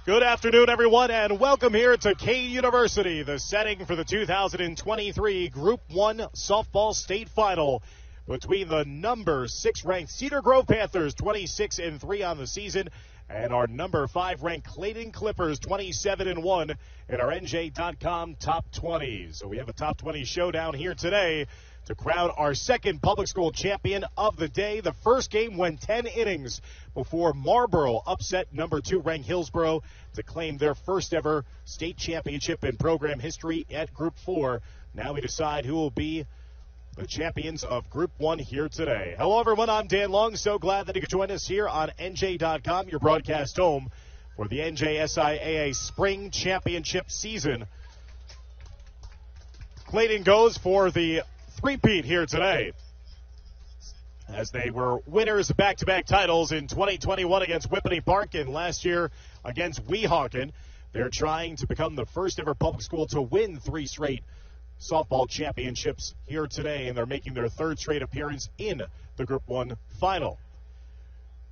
Good afternoon, everyone, and welcome here to Kean University, the setting for the 2023 Group 1 Softball State Final between the number 6 ranked Cedar Grove Panthers, 26-3 on the season, and our number 5 ranked Clayton Clippers, 27-1 in our NJ.com Top 20. So we have a Top 20 showdown here today to crown our second public school champion of the day. The first game went 10 innings before Marlboro upset number 2 ranked Hillsboro to claim their first ever state championship in program history at Group 4. Now we decide who will be the champions of Group 1 here today. Hello, everyone. I'm Dan Long. So glad that you could join us here on NJ.com, your broadcast home for the NJSIAA Spring Championship season. Clayton goes for the three-peat here today, as they were winners of back-to-back titles in 2021 against Whippany Park and last year against Weehawken. They're trying to become the first ever public school to win 3 straight softball championships here today, and they're making their 3rd straight appearance in the Group 1 final.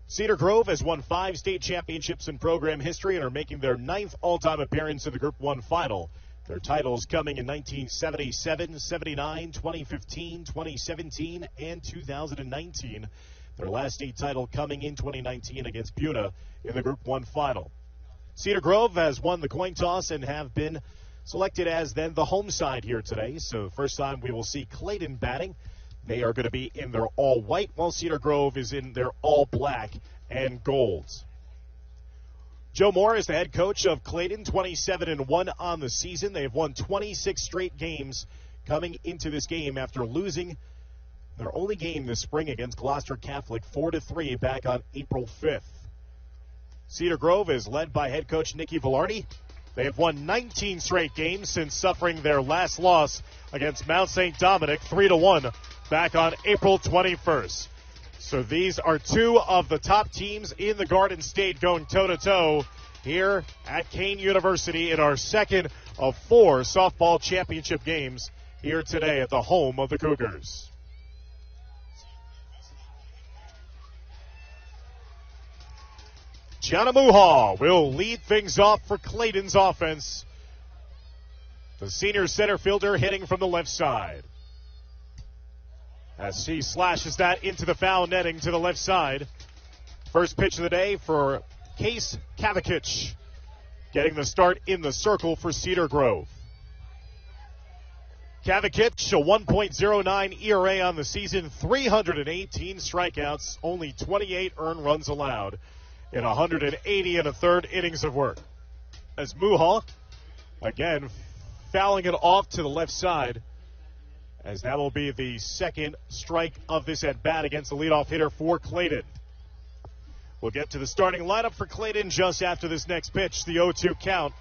Cedar Grove has won 5 state championships in program history and are making their 9th all-time appearance in the Group 1 final. Their titles coming in 1977, 79, 2015, 2017, and 2019. Their last state title coming in 2019 against Buna in the Group 1 final. Cedar Grove has won the coin toss and have been selected as then the home side here today. So first time we will see Clayton batting. They are going to be in their all-white, while Cedar Grove is in their all-black and golds. Joe Moore is the head coach of Clayton, 27-1 on the season. They have won 26 straight games coming into this game after losing their only game this spring against Gloucester Catholic 4-3 back on April 5th. Cedar Grove is led by head coach Nicky Velarde. They have won 19 straight games since suffering their last loss against Mount St. Dominic 3-1 back on April 21st. So these are 2 of the top teams in the Garden State going toe-to-toe here at Kean University in our second of 4 softball championship games here today at the home of the Cougars. Gianna Muha will lead things off for Clayton's offense. The senior center fielder hitting from the left side, as she slashes that into the foul netting to the left side. First pitch of the day for Case Kavakic, getting the start in the circle for Cedar Grove. Kavakic, a 1.09 ERA on the season, 318 strikeouts, only 28 earned runs allowed in 180 and a third innings of work. As Muha, again, fouling it off to the left side, as that will be the second strike of this at-bat against the leadoff hitter for Clayton. We'll get to the starting lineup for Clayton just after this next pitch, the 0-2 count,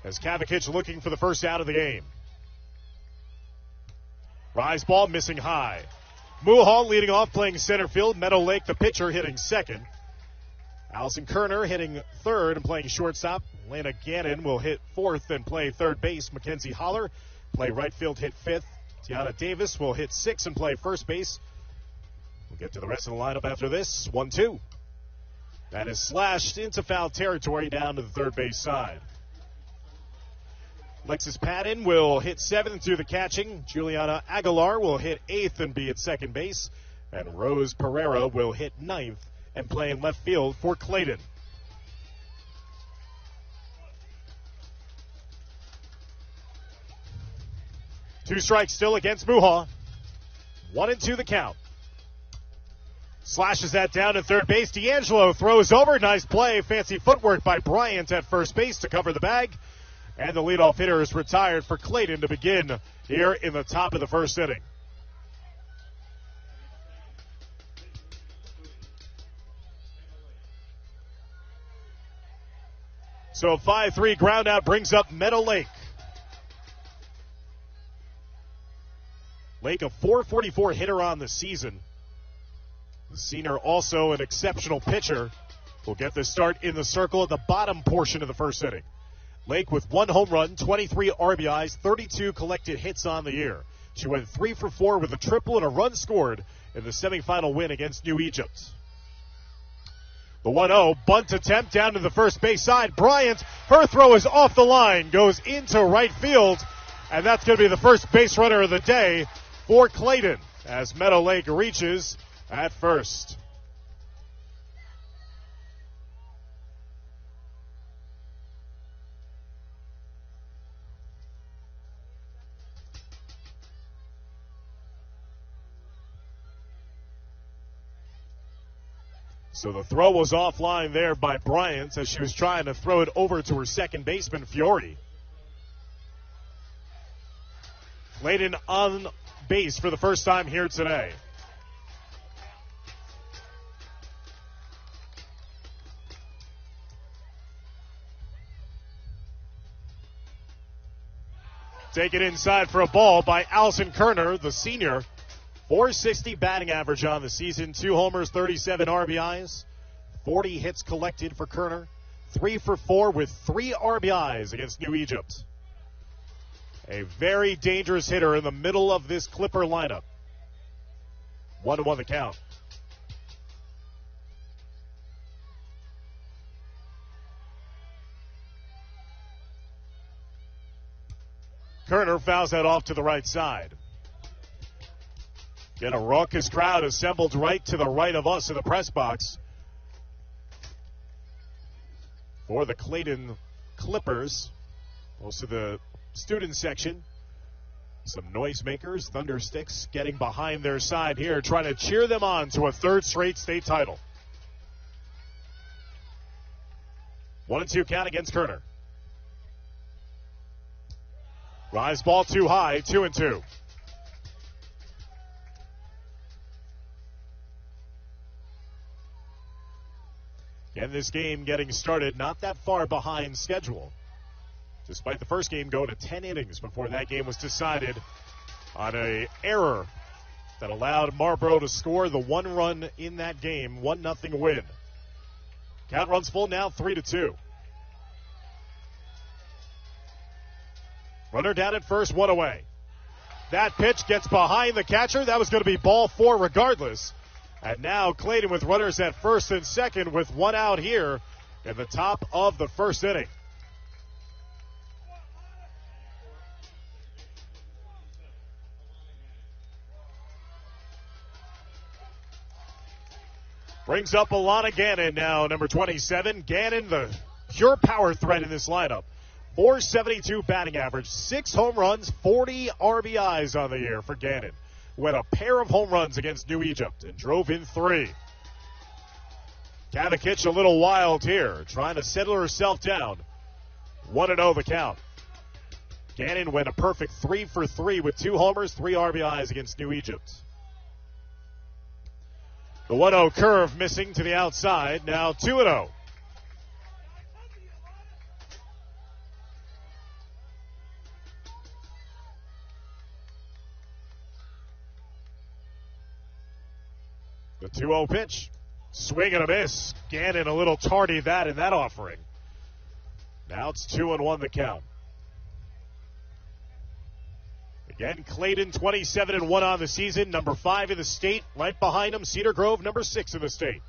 as Kavakic looking for the first out of the game. Rise ball missing high. Muha leading off, playing center field. Meadow Lake, the pitcher, hitting second. Allison Kerner hitting third and playing shortstop. Lana Gannon will hit fourth and play third base. Mackenzie Holler play right field, hit fifth. Tiana Davis will hit sixth and play first base. We'll get to the rest of the lineup after this. 1-2. That is slashed into foul territory down to the third base side. Alexis Patton will hit seventh through the catching. Juliana Aguilar will hit eighth and be at second base. And Rose Pereira will hit ninth and play in left field for Clayton. Two strikes still against Muha. 1-2 the count. Slashes that down to third base. D'Angelo throws over. Nice play. Fancy footwork by Bryant at first base to cover the bag. And the leadoff hitter is retired for Clayton to begin here in the top of the first inning. So a 5-3 ground out brings up Meadow Lake. Lake, a .444 hitter on the season. The senior also an exceptional pitcher. Will get the start in the circle at the bottom portion of the first inning. Lake with 1 home run, 23 RBIs, 32 collected hits on the year. She went 3 for 4 with a triple and a run scored in the semifinal win against New Egypt. The 1-0 bunt attempt down to the first base side. Bryant, her throw is off the line, goes into right field, and that's going to be the first base runner of the day for Clayton as Meadow Lake reaches at first. So the throw was offline there by Bryant as she was trying to throw it over to her second baseman, Fiore. Clayton on base for the first time here today. Taken inside for a ball by Allison Kerner, the senior. 460 batting average on the season, 2 homers, 37 RBIs, 40 hits collected for Kerner, 3 for 4 with 3 RBIs against New Egypt. A very dangerous hitter in the middle of this Clipper lineup. 1-1 the count. Kerner fouls that off to the right side. Get a raucous crowd assembled right to the right of us in the press box for the Clayton Clippers. Most of the student section. Some noisemakers, thundersticks getting behind their side here, trying to cheer them on to a third straight state title. 1-2 count against Kerner. Rise ball too high, 2-2. And this game getting started not that far behind schedule. Despite the first game going to 10 innings before that game was decided on an error that allowed Marlboro to score the 1 run in that game, 1-0 win. Count runs full now, 3-2. Runner down at first, 1 away. That pitch gets behind the catcher. That was going to be ball 4 regardless. And now Clayton with runners at first and second with 1 out here in the top of the first inning. Brings up Alana Gannon now, number 27. Gannon, the pure power threat in this lineup. 472 batting average, 6 home runs, 40 RBIs on the year for Gannon, who had a pair of home runs against New Egypt and drove in 3. Kavakich a little wild here, trying to settle herself down. 1-0 the count. Gannon went a perfect 3 for 3 with 2 homers, 3 RBIs against New Egypt. The 1-0 curve missing to the outside, now 2-0. The 2-0 pitch. Swing and a miss. Gannon a little tardy in that offering. Now it's 2-1 the count. Again, Clayton 27-1 on the season, number 5 in the state. Right behind him, Cedar Grove, number 6 in the state.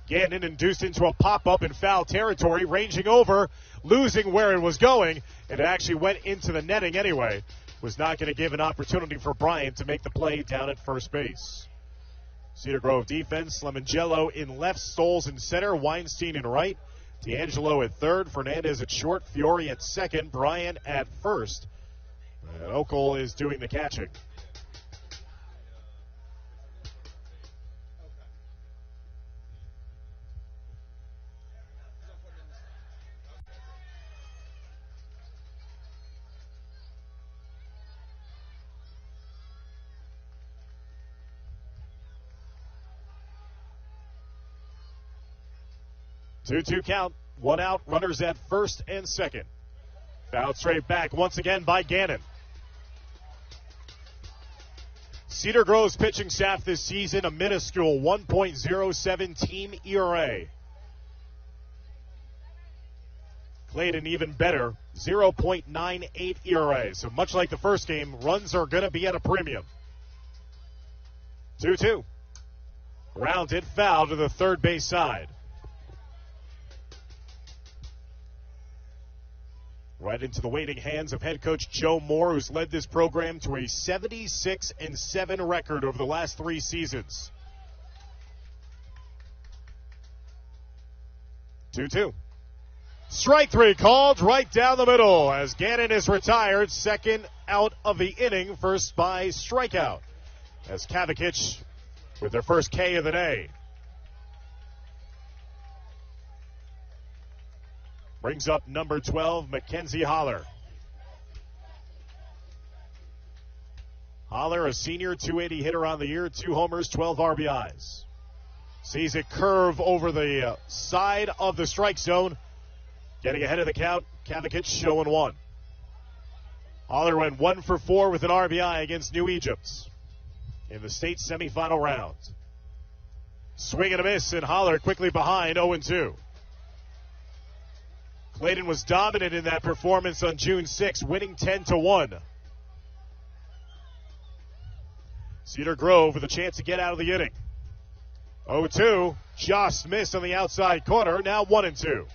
Gannon induced into a pop-up in foul territory, ranging over, losing where it was going. It actually went into the netting anyway. Was not going to give an opportunity for Bryant to make the play down at first base. Cedar Grove defense, Lemongello in left, Stoles in center, Weinstein in right, D'Angelo at third, Fernandez at short, Fiore at second, Bryant at first. And Ockel is doing the catching. Two count, 1 out, runners at first and second. Fouled straight back once again by Gannon. Cedar Grove's pitching staff this season, a minuscule 1.07 team ERA. Clayton even better, 0.98 ERA. So much like the first game, runs are going to be at a premium. 2-2. Grounded, foul to the third base side. right into the waiting hands of head coach Joe Moore, who's led this program to a 76-7 record over the last 3 seasons. 2-2. Strike 3 called right down the middle as Gannon is retired. Second out of the inning, first by strikeout. As Kavakic with their first K of the day. Brings up number 12, Mackenzie Holler. Holler, a senior, 280 hitter on the year, 2 homers, 12 RBIs. Sees it curve over the side of the strike zone. Getting ahead of the count, Kavakic showing 1. Holler went 1 for 4 with an RBI against New Egypt in the state semifinal round. Swing and a miss, and Holler quickly behind, 0-2. Clayton was dominant in that performance on June 6, winning 10-1. Cedar Grove with a chance to get out of the inning. 0-2, just missed on the outside corner, now 1-2.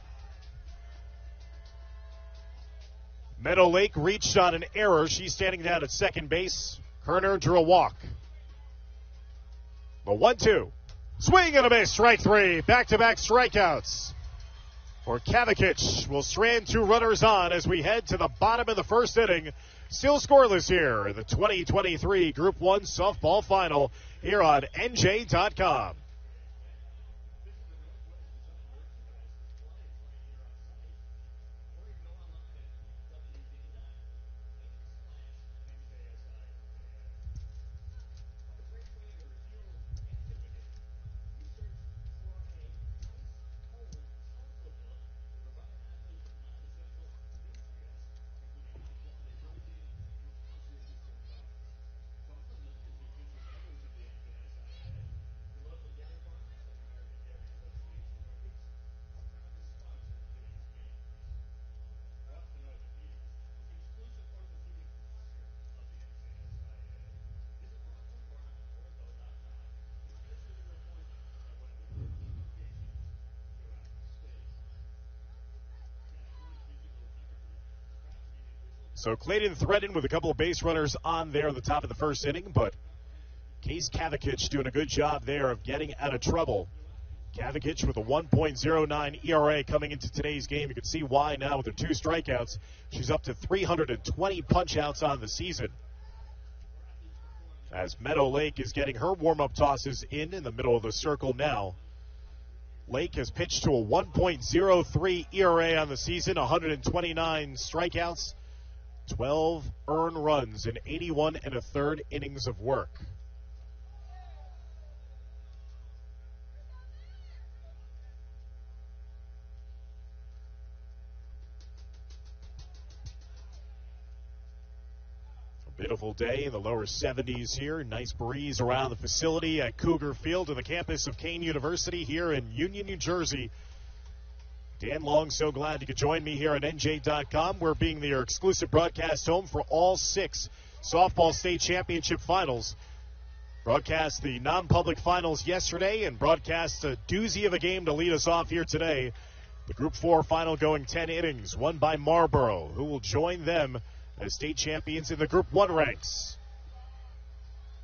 Meadow Lake reached on an error. She's standing down at second base. Kerner drew a walk. The 1-2. Swing and a miss, strike 3. Back-to-back strikeouts for Kavakic. Will strand 2 runners on as we head to the bottom of the first inning. Still scoreless here in the 2023 Group 1 softball final here on NJ.com. So Clayton threatened with a couple of base runners on there at the top of the first inning, but Case Kavakic doing a good job there of getting out of trouble. Kavakic with a 1.09 ERA coming into today's game. You can see why now with her 2 strikeouts. She's up to 320 punch-outs on the season. As Meadow Lake is getting her warm-up tosses in the middle of the circle now. Lake has pitched to a 1.03 ERA on the season, 129 strikeouts, 12 earned runs in 81 1/3 innings of work. A beautiful day in the lower 70s here. Nice breeze around the facility at Cougar Field on the campus of Kean University here in Union, New Jersey. Dan Long, so glad you could join me here on NJ.com. We're being your exclusive broadcast home for all 6 softball state championship finals. Broadcast the non-public finals yesterday and broadcast a doozy of a game to lead us off here today. The Group 4 final going 10 innings, won by Marlboro, who will join them as state champions in the Group 1 ranks.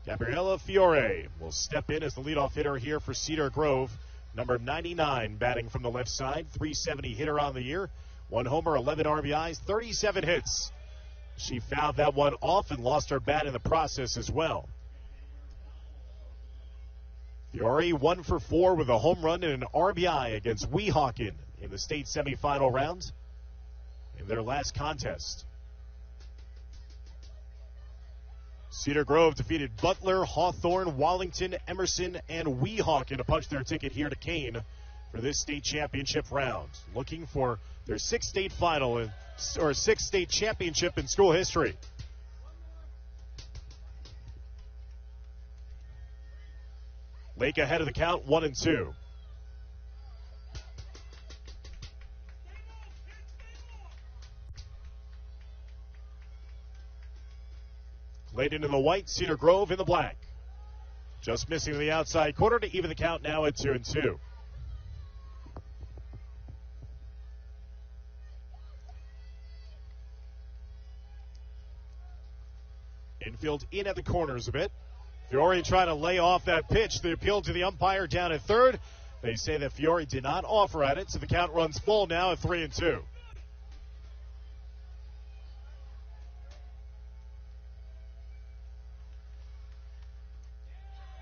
Gabriella Fiore will step in as the leadoff hitter here for Cedar Grove. Number 99 batting from the left side, 370 hitter on the year, 1 homer, 11 RBIs, 37 hits. She fouled that one off and lost her bat in the process as well. Fiore 1 for 4 with a home run and an RBI against Weehawken in the state semifinal round in their last contest. Cedar Grove defeated Butler, Hawthorne, Wallington, Emerson, and Weehawken to punch their ticket here to Kean for this state championship round. Looking for their 6th state final or 6th state championship in school history. Lake ahead of the count, 1-2. Clayton in the white, Cedar Grove in the black. Just missing the outside corner to even the count now at 2-2. Infield in at the corners a bit. Fiore trying to lay off that pitch. The appeal to the umpire down at third. They say that Fiore did not offer at it, so the count runs full now at 3-2.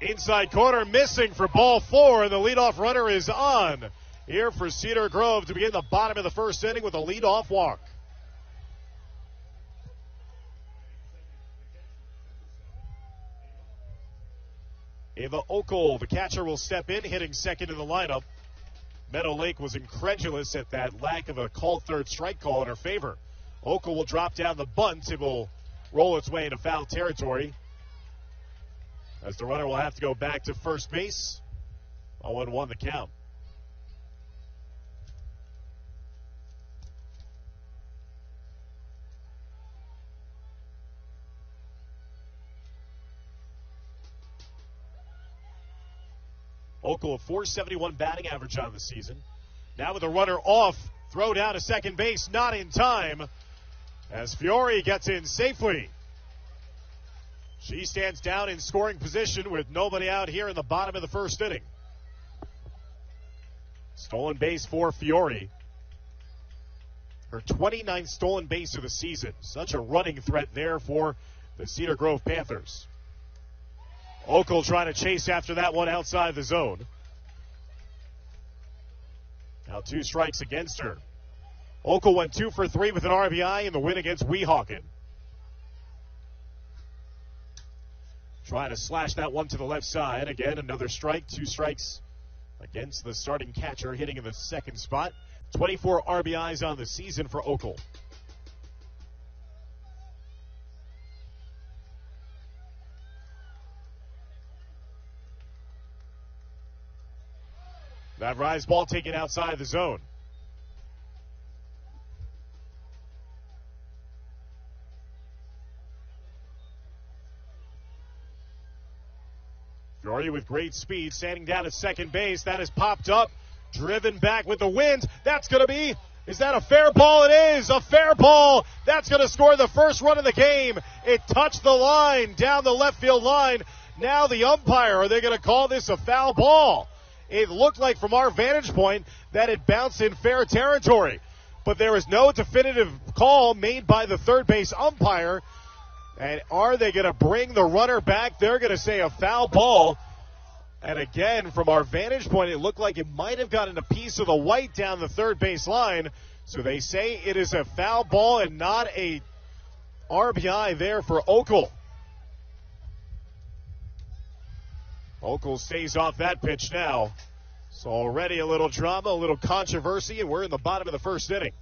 Inside corner missing for ball 4, and the leadoff runner is on here for Cedar Grove to begin the bottom of the first inning with a leadoff walk. Ava Okel, the catcher, will step in, hitting second in the lineup. Meadow Lake was incredulous at that lack of a called third strike call in her favor. Okel will drop down the bunt. It will roll its way into foul territory, as the runner will have to go back to first base. 0-1 the count. Okel, a .471 batting average on the season. Now with the runner off, throw down to second base, not in time, as Fiore gets in safely. She stands down in scoring position with nobody out here in the bottom of the first inning. Stolen base for Fiore. Her 29th stolen base of the season. Such a running threat there for the Cedar Grove Panthers. Okel trying to chase after that one outside the zone. Now 2 strikes against her. Okel went 2 for 3 with an RBI in the win against Weehawken. Trying to slash that one to the left side. Again, another strike. 2 strikes against the starting catcher, hitting in the second spot. 24 RBIs on the season for Okel. That rise ball taken outside the zone. Fiore with great speed, standing down at second base. That is popped up, driven back with the wind. That's going to be, is that a fair ball? It is a fair ball. That's going to score the first run of the game. It touched the line, down the left field line. Now the umpire, are they going to call this a foul ball? It looked like from our vantage point that it bounced in fair territory. But there is no definitive call made by the third base umpire. And are they going to bring the runner back? They're going to say a foul ball. And again, from our vantage point, it looked like it might have gotten a piece of the white down the third base line. So they say it is a foul ball and not a RBI there for Okel. Okel stays off that pitch now. So already a little drama, a little controversy, and we're in the bottom of the first inning.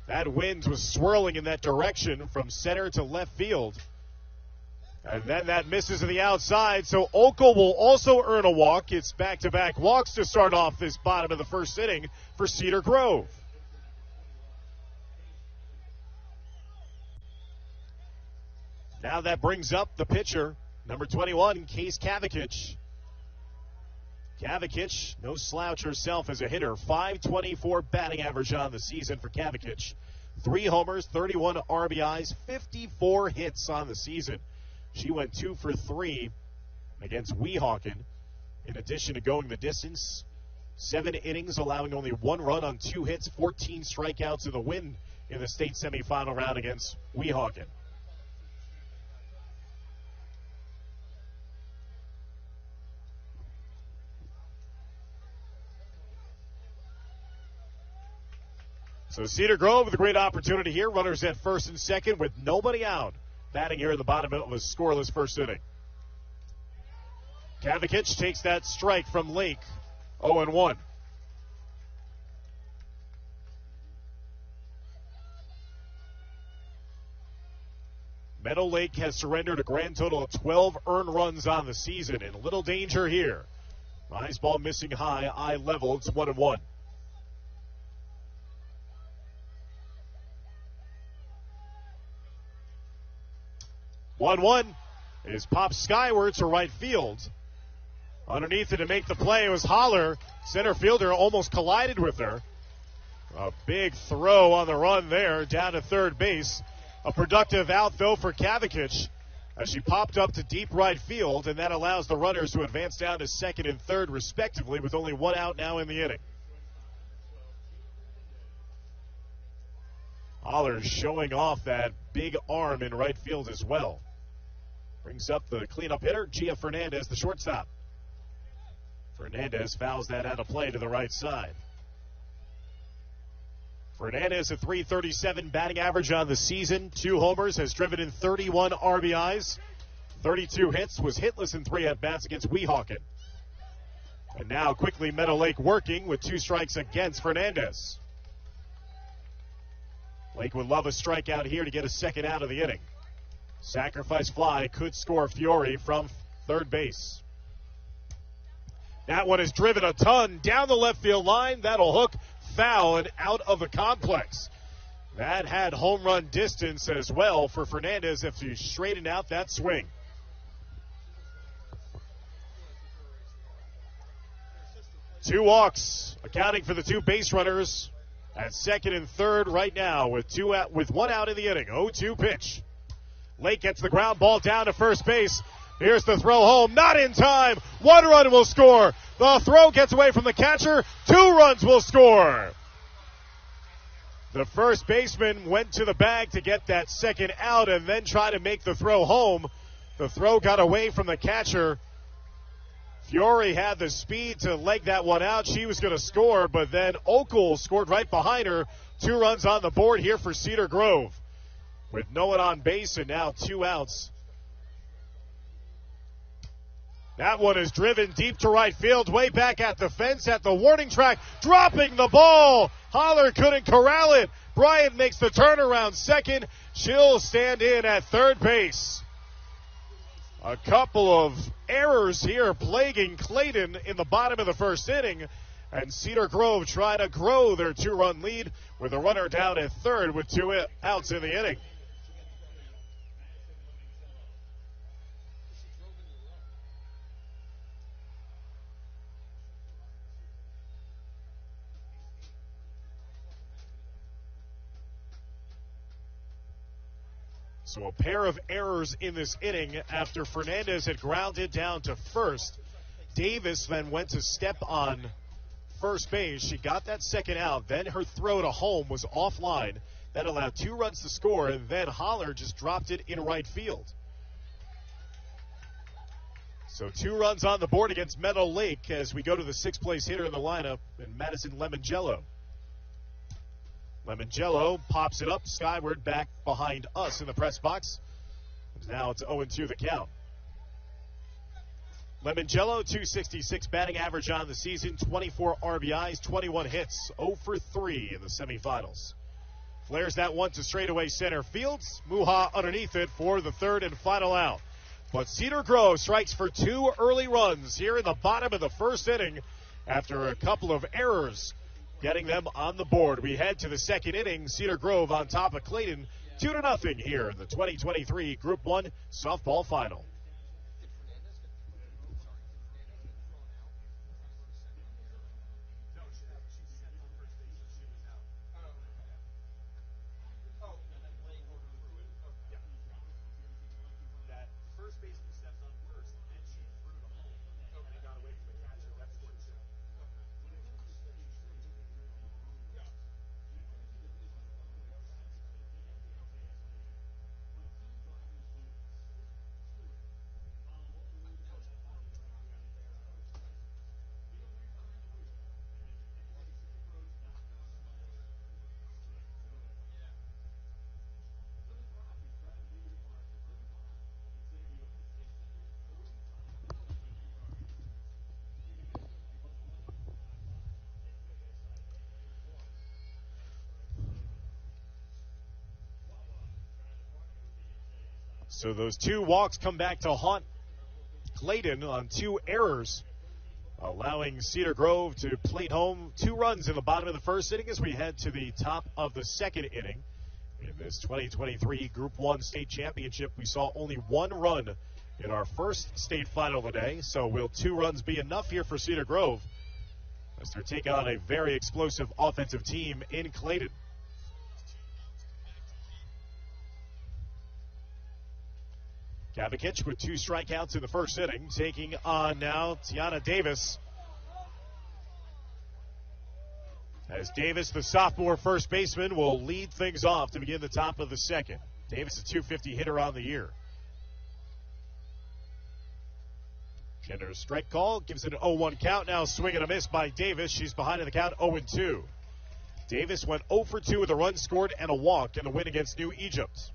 That wind was swirling in that direction from center to left field. And then that misses to the outside, so Okel will also earn a walk. It's back-to-back walks to start off this bottom of the first inning for Cedar Grove. Now that brings up the pitcher, number 21, Case Kavicic. Kavicic, no slouch herself as a hitter. .524 batting average on the season for Kavicic. 3 homers, 31 RBIs, 54 hits on the season. She went 2 for 3 against Weehawken. In addition to going the distance, 7 innings, allowing only 1 run on 2 hits, 14 strikeouts in the win in the state semifinal round against Weehawken. So Cedar Grove with a great opportunity here. Runners at first and second with nobody out. Batting here in the bottom of a scoreless first inning. Kavicic takes that strike from Lake. 0-1. Meadow Lake has surrendered a grand total of 12 earned runs on the season. In little danger here. Rise ball missing high, eye level. It's 1-1. 1-1 is popped skyward to right field. Underneath it to make the play was Holler. Center fielder almost collided with her. A big throw on the run there down to third base. A productive out, though, for Kavicic as she popped up to deep right field, and that allows the runners to advance down to second and third, respectively, with only one out now in the inning. Holler showing off that big arm in right field as well. Brings up the cleanup hitter, Gia Fernandez, the shortstop. Fernandez fouls that out of play to the right side. Fernandez, a .337 batting average on the season. 2 homers, has driven in 31 RBIs. 32 hits, was hitless in 3 at-bats against Weehawken. And now quickly Meadow Lake working with 2 strikes against Fernandez. Lake would love a strikeout here to get a second out of the inning. Sacrifice fly could score Fiore from third base. That one is driven a ton down the left field line. That'll hook foul and out of the complex. That had home run distance as well for Fernandez if he straightened out that swing. Two walks accounting for the 2 base runners at second and third right now with 1 out in the inning. 0-2 pitch. Lake gets the ground ball down to first base. Here's the throw home. Not in time. 1 run will score. The throw gets away from the catcher. 2 runs will score. The first baseman went to the bag to get that second out and then try to make the throw home. The throw got away from the catcher. Fiore had the speed to leg that one out. She was going to score, but then Okel scored right behind her. 2 runs on the board here for Cedar Grove. With no one on base and now 2 outs. That one is driven deep to right field, way back at the fence at the warning track, dropping the ball. Holler couldn't corral it. Bryant makes the turnaround second. She'll stand in at third base. A couple of errors here plaguing Clayton in the bottom of the first inning, and Cedar Grove trying to grow their 2-run lead with a runner down at third with 2 outs in the inning. So a pair of errors in this inning after Fernandez had grounded down to first. Davis then went to step on first base. She got that second out. Then her throw to home was offline. That allowed 2 runs to score, and then Holler just dropped it in right field. So 2 runs on the board against Meadow Lake as we go to the 6th place hitter in the lineup, and Madison Lemongello. Lemongello pops it up skyward back behind us in the press box. Now it's 0-2 the count. Lemongello, .266 batting average on the season, 24 RBIs, 21 hits, 0 for 3 in the semifinals. Flares that one to straightaway center field. Muha underneath it for the 3rd and final out. But Cedar Grove strikes for 2 early runs here in the bottom of the first inning after a couple of errors getting them on the board. We head to the 2nd inning. Cedar Grove on top of Clayton, 2-0 here in the 2023 Group 1 softball final. So those 2 walks come back to haunt Clayton on 2 errors, allowing Cedar Grove to plate home 2 runs in the bottom of the first inning as we head to the top of the 2nd inning. In this 2023 Group 1 state championship, we saw only 1 run in our first state final today. So will 2 runs be enough here for Cedar Grove as they're taking on a very explosive offensive team in Clayton? Kavakich with 2 strikeouts in the first inning, taking on now Tiana Davis. As Davis, the sophomore first baseman, will lead things off to begin the top of the second. Davis, a .250 hitter on the year. Jenner's strike call gives it an 0-1 count. Now swing and a miss by Davis. She's behind in the count 0-2. Davis went 0 for 2 with a run scored and a walk in the win against New Egypt.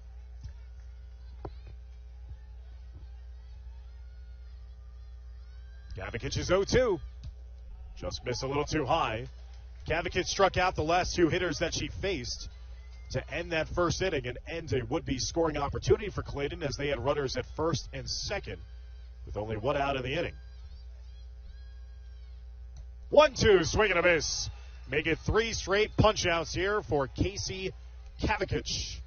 Kavakich is 0-2. Just missed a little too high. Kavakich struck out the last 2 hitters that she faced to end that first inning and end a would-be scoring opportunity for Clayton as they had runners at first and second with only 1 out in the inning. 1-2, swing and a miss. Make it 3 straight punch-outs here for Casey Kavakich.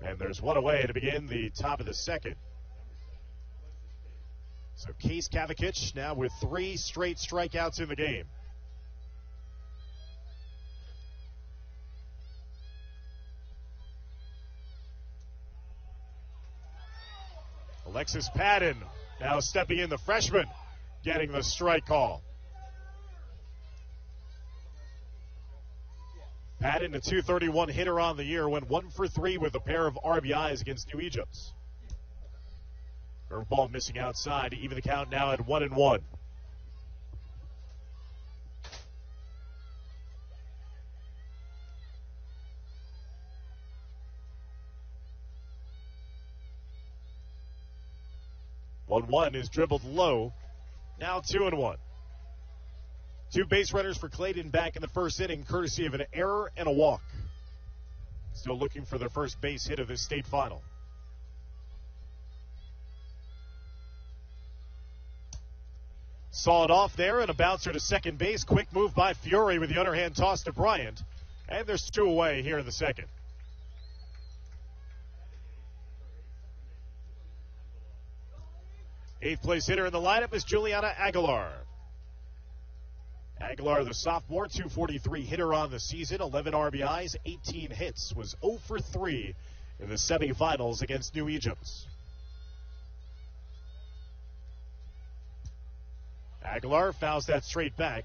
And there's 1 away to begin the top of the second. So Case Kavakich now with 3 straight strikeouts in the game. Alexis Padden now stepping in, the freshman, getting the strike call. Padden, a .231 hitter on the year, went 1 for 3 with a pair of RBIs against New Egypt. Curveball missing outside to even the count now at 1-1. One is dribbled low. Now 2-1. 2 base runners for Clayton back in the first inning, courtesy of an error and a walk. Still looking for their first base hit of this state final. Saw it off there and a bouncer to second base. Quick move by Fury with the underhand toss to Bryant. And there's 2 away here in the second. 8th place hitter in the lineup is Juliana Aguilar. Aguilar, the sophomore, .243 hitter on the season, 11 RBIs, 18 hits, was 0 for 3 in the semifinals against New Egypt. Aguilar fouls that straight back.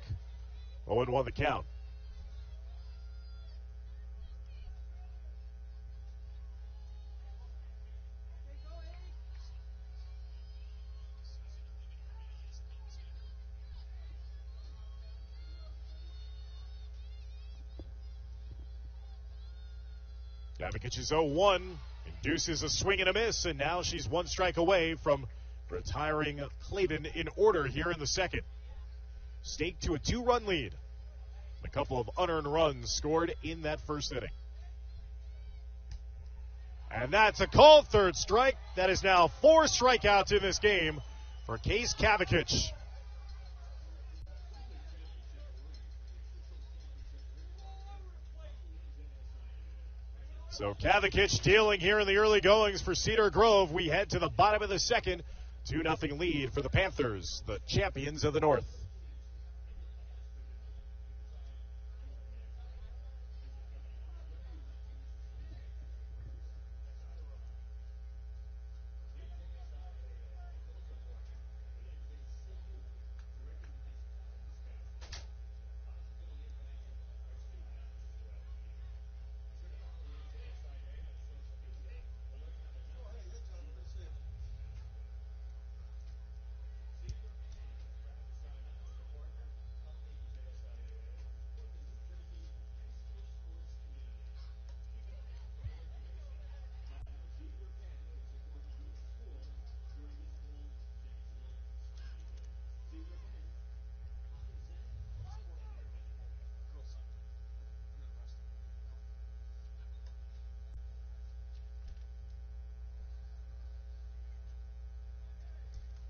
0-1 the count. Kavakich is 0-1, induces a swing and a miss, and now she's 1 strike away from retiring Clayton in order here in the second. Staked to a 2-run lead. A couple of unearned runs scored in that first inning. And that's a called third strike. That is now 4 strikeouts in this game for Case Kavakich. So Kavakich dealing here in the early goings for Cedar Grove. We head to the bottom of the second. 2-0 lead for the Panthers, the champions of the North.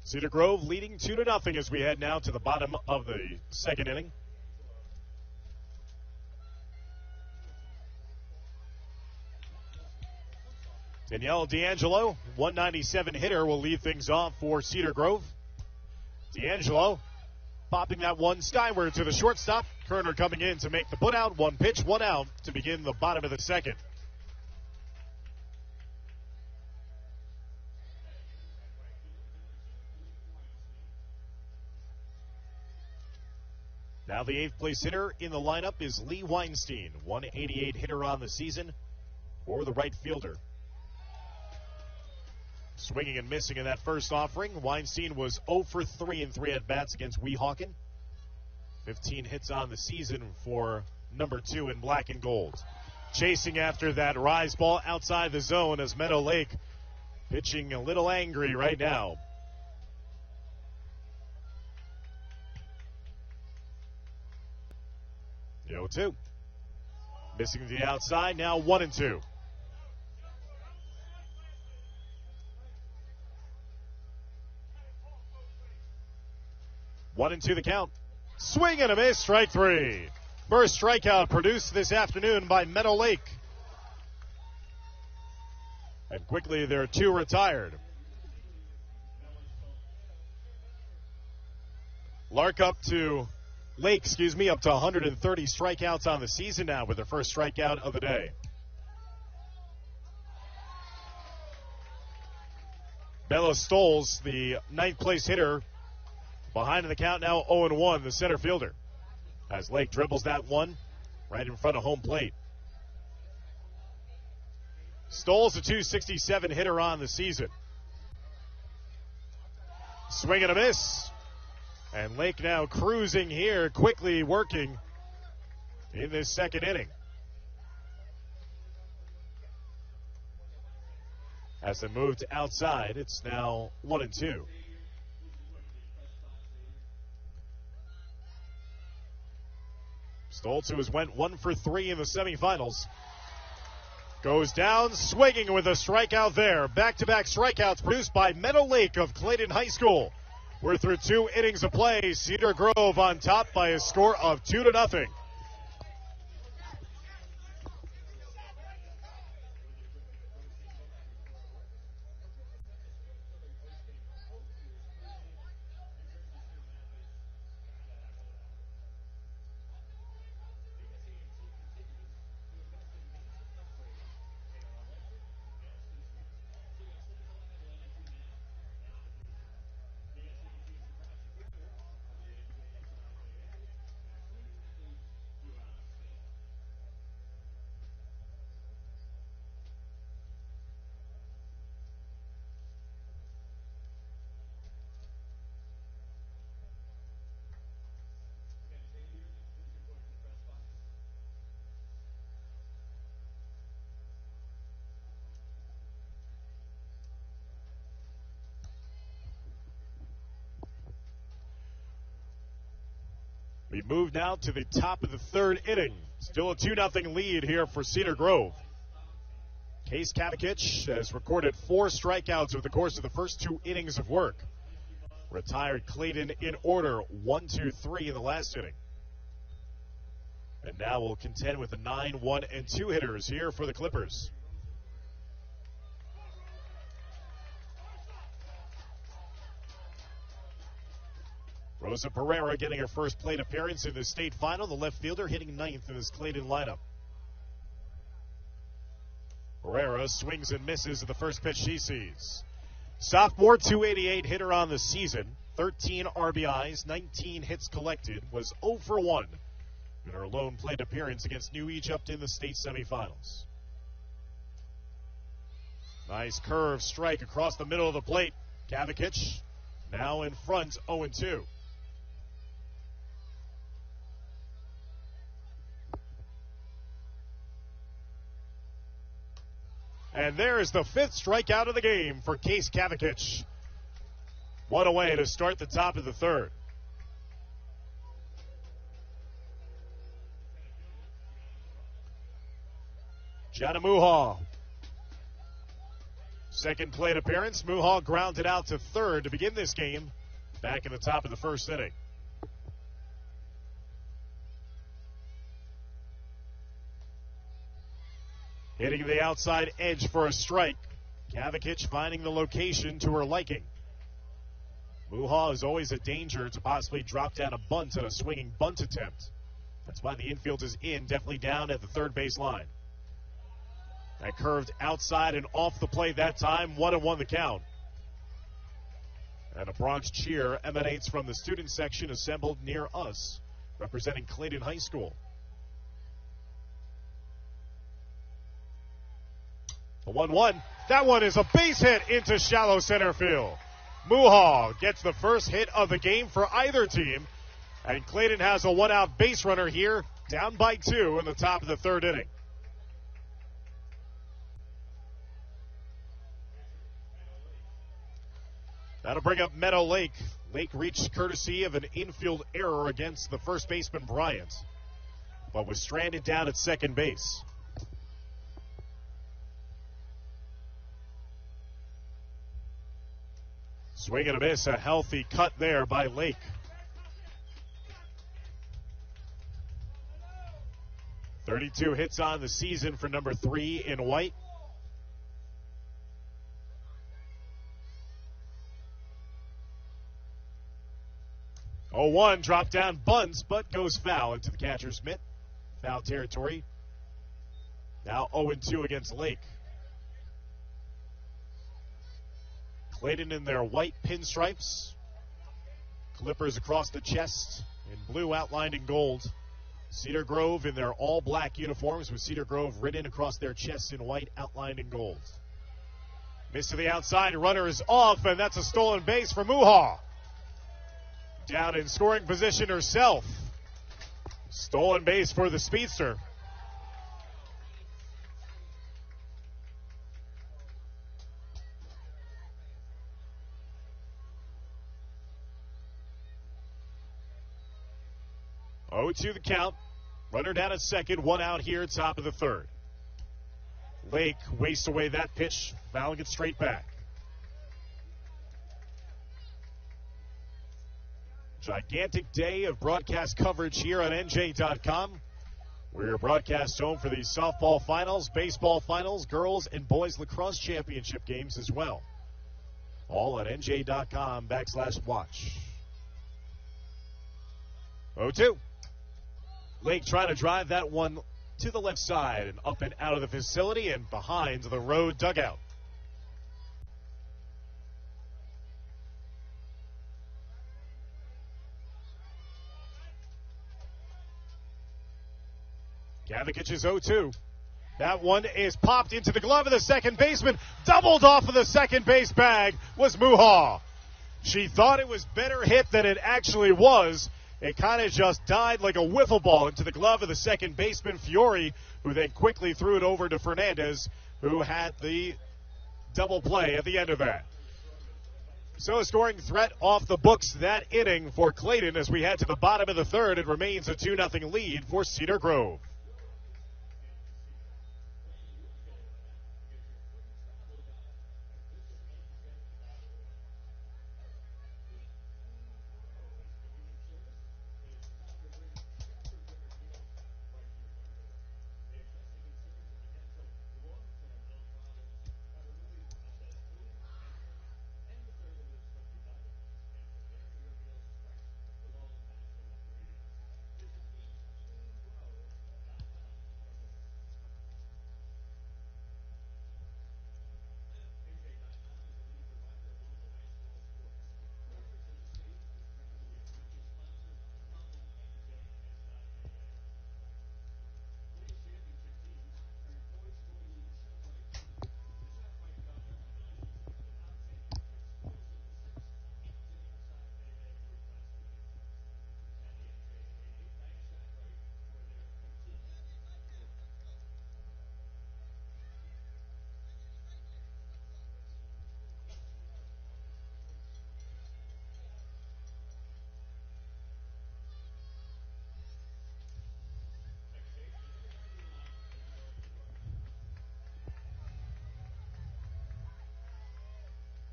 Cedar Grove leading 2-0 as we head now to the bottom of the second inning. Danielle D'Angelo, 197 hitter, will lead things off for Cedar Grove. D'Angelo popping that one skyward to the shortstop. Kerner coming in to make the put out. 1 pitch, 1 out to begin the bottom of the second. Now the 8th place hitter in the lineup is Lee Weinstein, 188 hitter on the season for the right fielder. Swinging and missing in that first offering. Weinstein was 0 for 3 in 3 at-bats against Weehawken. 15 hits on the season for number 2 in black and gold. Chasing after that rise ball outside the zone as Meadow Lake pitching a little angry right now. The 0-2. Missing to the outside, now 1-2. One and two the count. Swing and a miss, strike 3. First strikeout produced this afternoon by Meadow Lake. And quickly there are 2 retired. Lake up to 130 strikeouts on the season now with their first strikeout of the day. Bella Stoles, the 9th place hitter, behind in the count now 0-1, the center fielder. As Lake dribbles that one right in front of home plate. Stoles a 267 hitter on the season. Swing and a miss. And Lake now cruising here, quickly working in this second inning. As they move to outside, it's now 1-2. Stoltz, who has went 1 for 3 in the semifinals, goes down swinging with a strikeout there. Back-to-back strikeouts produced by Meadow Lake of Clayton High School. We're through 2 innings of play. Cedar Grove on top by a score of 2-0. We move now to the top of the 3rd inning. Still a 2-0 lead here for Cedar Grove. Case Kavakich has recorded 4 strikeouts over the course of the first 2 innings of work. Retired Clayton in order, 1, 2, 3 in the last inning. And now we'll contend with the 9, 1, and 2 hitters here for the Clippers. Rosa Pereira getting her first plate appearance in the state final. The left fielder hitting 9th in this Clayton lineup. Pereira swings and misses at the first pitch she sees. Sophomore 288 hitter on the season. 13 RBIs, 19 hits collected. Was 0 for 1 in her lone plate appearance against New Egypt in the state semifinals. Nice curve strike across the middle of the plate. Kavakich now in front, 0-2. And there is the 5th strikeout of the game for Case Kavakich. 1 away to start the top of the 3rd. Jana Muha. Second plate appearance. Muha grounded out to 3rd to begin this game back in the top of the 1st inning. Hitting the outside edge for a strike. Kavakich finding the location to her liking. Muha is always a danger to possibly drop down a bunt on a swinging bunt attempt. That's why the infield is in, definitely down at the 3rd base line. That curved outside and off the plate that time, 1-1 the count. And a Bronx cheer emanates from the student section assembled near us representing Clayton High School. The 1-1. That one is a base hit into shallow center field. Muha gets the first hit of the game for either team. And Clayton has a one-out base runner here, down by 2 in the top of the third inning. That'll bring up Meadow Lake. Lake reached courtesy of an infield error against the first baseman Bryant, but was stranded down at second base. Swing and a miss, a healthy cut there by Lake. .32 hits on the season for number 3 in white. Oh, 1 drop down bunts, but goes foul into the catcher's mitt. Foul territory. Now 0-2 against Lake. Clayton in their white pinstripes. Clippers across the chest in blue outlined in gold. Cedar Grove in their all-black uniforms with Cedar Grove written across their chests in white outlined in gold. Miss to the outside, runner is off, and that's a stolen base for Muha. Down in scoring position herself. Stolen base for the speedster. Oh, to the count. Runner down at second, 1 out here, top of the third. Lake wastes away that pitch, fouling it straight back. Gigantic day of broadcast coverage here on NJ.com. We're your broadcast home for the softball finals, baseball finals, girls and boys lacrosse championship games as well. All at NJ.com/watch. 0-2. Lake trying to drive that one to the left side and up and out of the facility and behind the road dugout. Gavikic is 0-2. That one is popped into the glove of the second baseman. Doubled off of the second base bag was Muha. She thought it was better hit than it actually was. It kind of just died like a wiffle ball into the glove of the second baseman, Fiore, who then quickly threw it over to Fernandez, who had the double play at the end of that. So a scoring threat off the books that inning for Clayton as we head to the bottom of the third. It remains a 2-0 lead for Cedar Grove.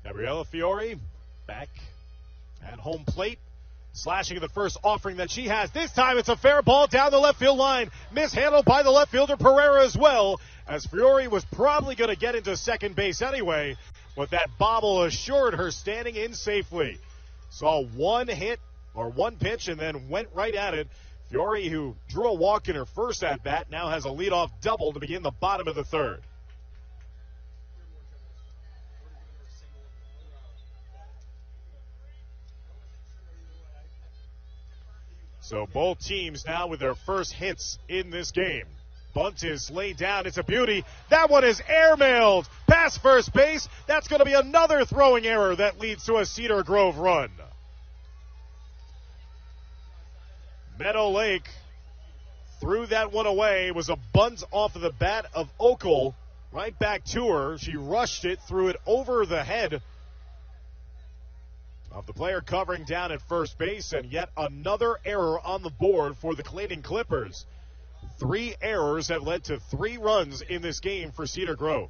Gabriella Fiore back at home plate, slashing at the first offering that she has. This time it's a fair ball down the left field line. Mishandled by the left fielder Pereira as well, as Fiore was probably going to get into second base anyway, but that bobble assured her standing in safely. Saw one hit or one pitch and then went right at it. Fiore, who drew a walk in her first at-bat, now has a leadoff double to begin the bottom of the third. So both teams now with their first hits in this game. Bunt is laid down. It's a beauty. That one is airmailed past first base. That's going to be another throwing error that leads to a Cedar Grove run. Meadow Lake threw that one away. It was a bunt off of the bat of Okel. Right back to her. She rushed it, threw it over the head of the player covering down at first base, and yet another error on the board for the Clayton Clippers. 3 errors have led to 3 runs in this game for Cedar Grove.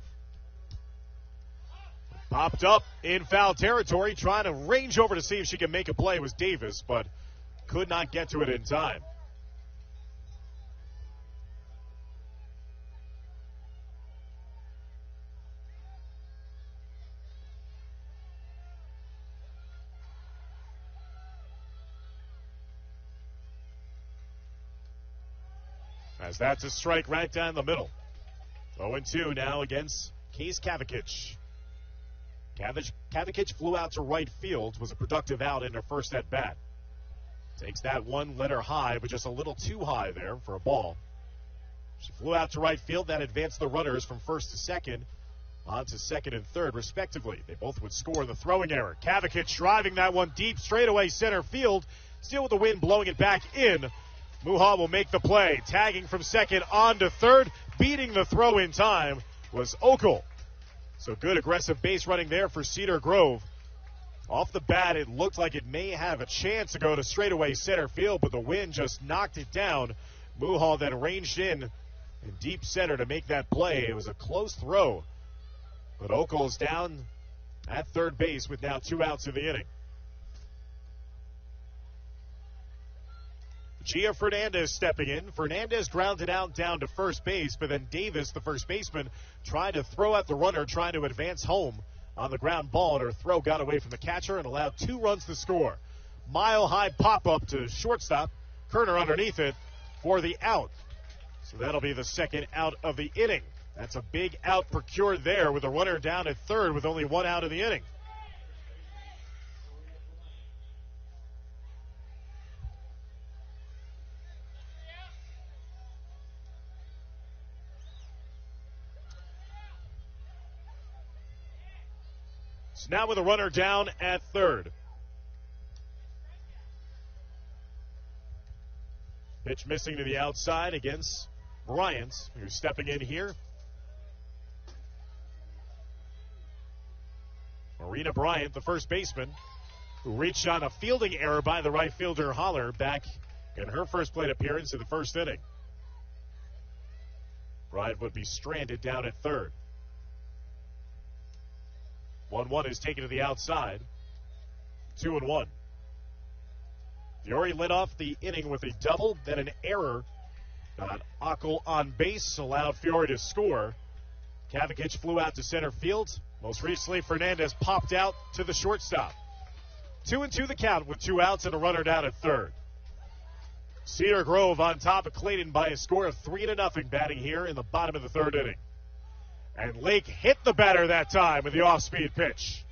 Popped up in foul territory, trying to range over to see if she can make a play was Davis, but could not get to it in time. As that's a strike right down the middle. 0-2 now against Case Kavikic. Kavikic flew out to right field, was a productive out in her first at bat. Takes that one letter high, but just a little too high there for a ball. She flew out to right field, that advanced the runners from first to second, on to second and third, respectively. They both would score the throwing error. Kavikic driving that one deep straightaway center field, still with the wind blowing it back in. Muha will make the play, tagging from second on to third. Beating the throw in time was Okel. So good aggressive base running there for Cedar Grove. Off the bat, it looked like it may have a chance to go to straightaway center field, but the wind just knocked it down. Muha then ranged in deep center to make that play. It was a close throw, but Okel is down at third base with now 2 outs in the inning. Gia Fernandez stepping in. Fernandez grounded out down to first base, but then Davis, the first baseman, tried to throw at the runner, trying to advance home on the ground ball, and her throw got away from the catcher and allowed 2 runs to score. Mile-high pop-up to shortstop. Kerner underneath it for the out. So that'll be the second out of the inning. That's a big out procured there with a runner down at third with only 1 out in the inning. So now with a runner down at third. Pitch missing to the outside against Bryant, who's stepping in here. Marina Bryant, the first baseman, who reached on a fielding error by the right fielder Holler back in her first plate appearance in the first inning. Bryant would be stranded down at third. 1-1 is taken to the outside. 2-1. Fiore led off the inning with a double, then an error. Got Ockel on base, allowed Fiore to score. Kavikic flew out to center field. Most recently, Fernandez popped out to the shortstop. 2-2 the count with 2 outs and a runner down at third. Cedar Grove on top of Clayton by a score of 3-0 batting here in the bottom of the third inning. And Lake hit the batter that time with the off-speed pitch.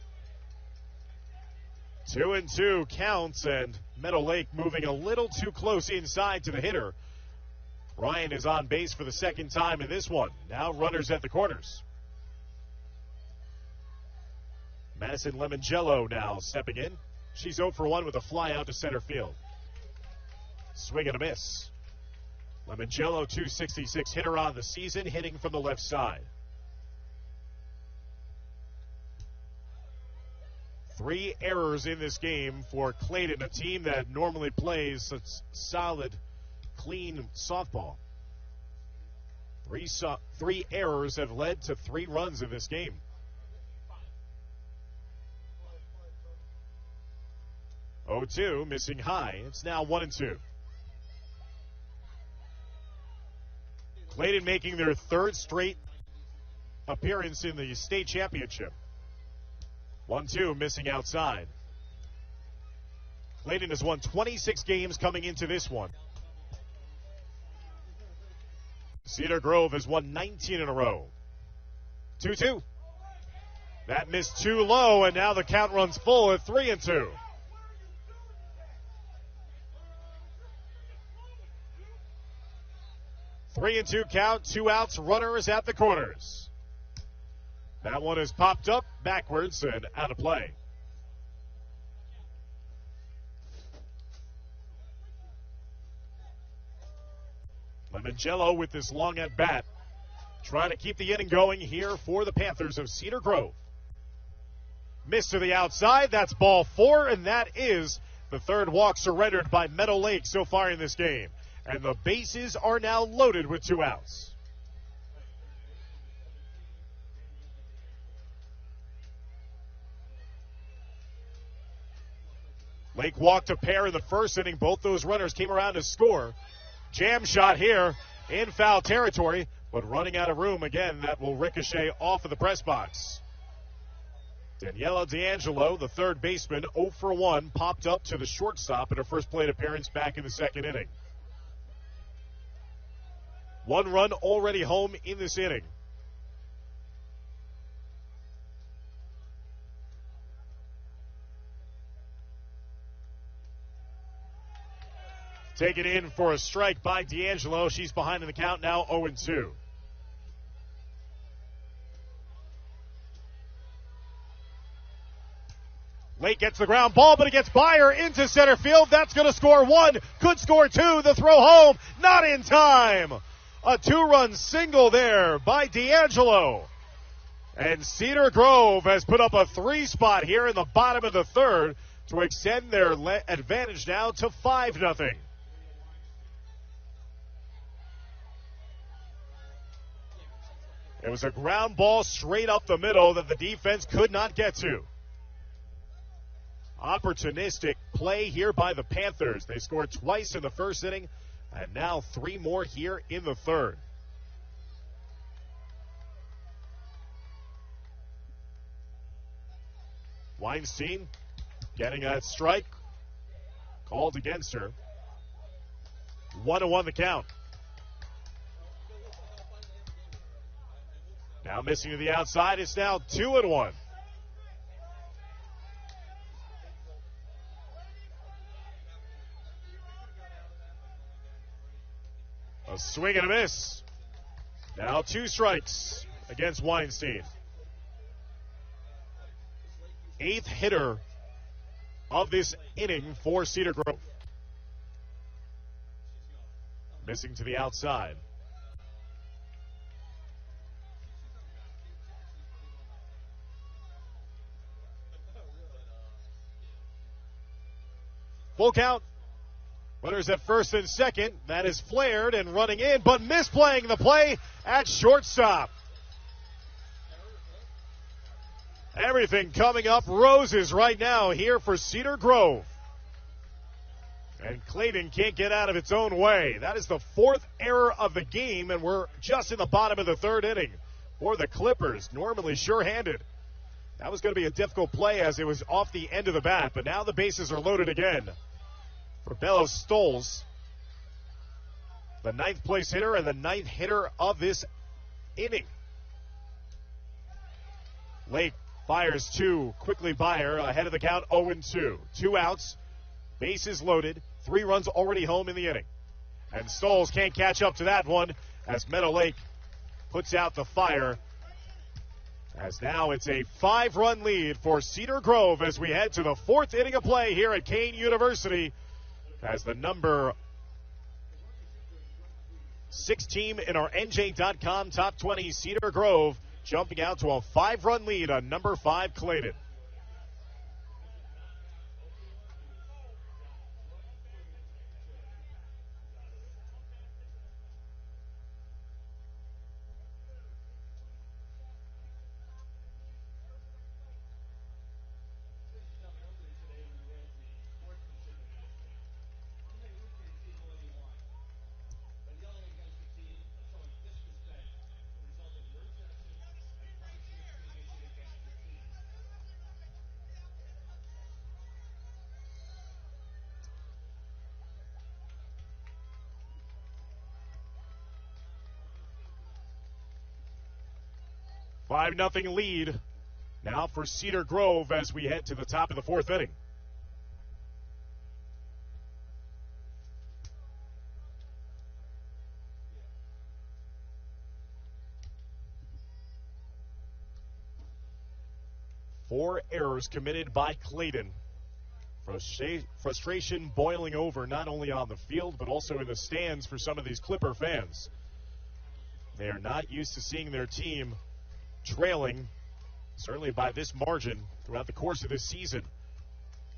2-2 counts, and Meadow Lake moving a little too close inside to the hitter. Ryan is on base for the second time in this one. Now runners at the corners. Madison Lemongello now stepping in. She's 0 for 1 with a fly out to center field. Swing and a miss. Lemongello, .266 hitter on the season, hitting from the left side. 3 errors in this game for Clayton, a team that normally plays such solid, clean softball. 3 errors have led to 3 runs in this game. Oh, 2 missing high. It's now 1-2. Clayton making their 3rd straight appearance in the state championship. 1-2 missing outside. Clayton has won 26 games coming into this one. Cedar Grove has won 19 in a row. 2-2. That missed too low, and now the count runs full at 3-2. 3-2 count, 2 outs, runners at the corners. That one is popped up backwards and out of play. Lemongello with this long at bat, trying to keep the inning going here for the Panthers of Cedar Grove. Miss to the outside, that's ball 4, and that is the third walk surrendered by Meadow Lake so far in this game. And the bases are now loaded with 2 outs. Lake walked a pair in the first inning. Both those runners came around to score. Jam shot here in foul territory, but running out of room again. That will ricochet off of the press box. Daniela D'Angelo, the third baseman, 0 for 1, popped up to the shortstop in her first plate appearance back in the second inning. 1 run already home in this inning. Taken in for a strike by D'Angelo. She's behind in the count now, 0-2. Lake gets the ground ball, but it gets by her into center field. That's going to score 1. Could score 2. The throw home, not in time. A 2-run single there by D'Angelo. And Cedar Grove has put up a 3 spot here in the bottom of the third to extend their advantage now to 5-0. It was a ground ball straight up the middle that the defense could not get to. Opportunistic play here by the Panthers. They scored twice in the first inning, and now 3 more here in the third. Weinstein getting that strike called against her. 1-1 the count. Now missing to the outside. It's now 2-1. A swing and a miss. Now 2 strikes against Weinstein. 8th hitter of this inning for Cedar Grove. Missing to the outside. Full count. Runners at first and second. That is flared and running in, but misplaying the play at shortstop. Everything coming up roses right now here for Cedar Grove. And Clayton can't get out of its own way. That is the 4th error of the game, and we're just in the bottom of the third inning for the Clippers, normally sure-handed. That was going to be a difficult play as it was off the end of the bat, but now the bases are loaded again. For Bellows Stoles, the 9th place hitter and the 9th hitter of this inning. Lake fires 2 quickly by her, ahead of the count, 0-2. 2 outs, bases loaded, 3 runs already home in the inning. And Stoles can't catch up to that one as Meadow Lake puts out the fire. As now it's a 5-run lead for Cedar Grove as we head to the 4th inning of play here at Kean University. As the number 6 team in our NJ.com top 20, Cedar Grove, jumping out to a 5-run lead on number 5, Clayton. Five 5-0 lead now for Cedar Grove as we head to the top of the 4th inning. 4 errors committed by Clayton. Frustration boiling over not only on the field but also in the stands for some of these Clipper fans. They are not used to seeing their team trailing, certainly by this margin, throughout the course of this season.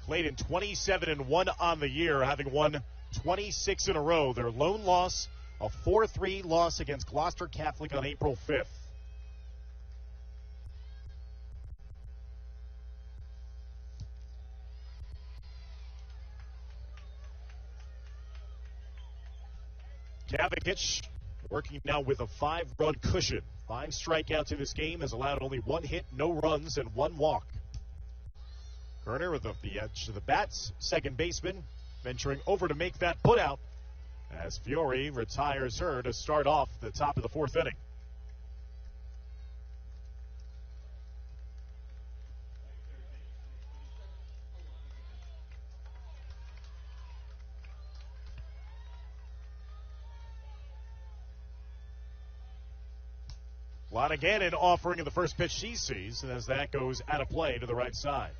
Clayton 27-1 on the year, having won 26 in a row. Their lone loss, a 4-3 loss against Gloucester Catholic on April 5th. Kavicic working now with a 5-run cushion. 5 strikeouts in this game, has allowed only 1 hit, no runs, and 1 walk. Kerner with the edge of the bats, second baseman, venturing over to make that putout as Fiore retires her to start off the top of the 4th inning. Loniganen offering in the first pitch she sees as that goes out of play to the right side.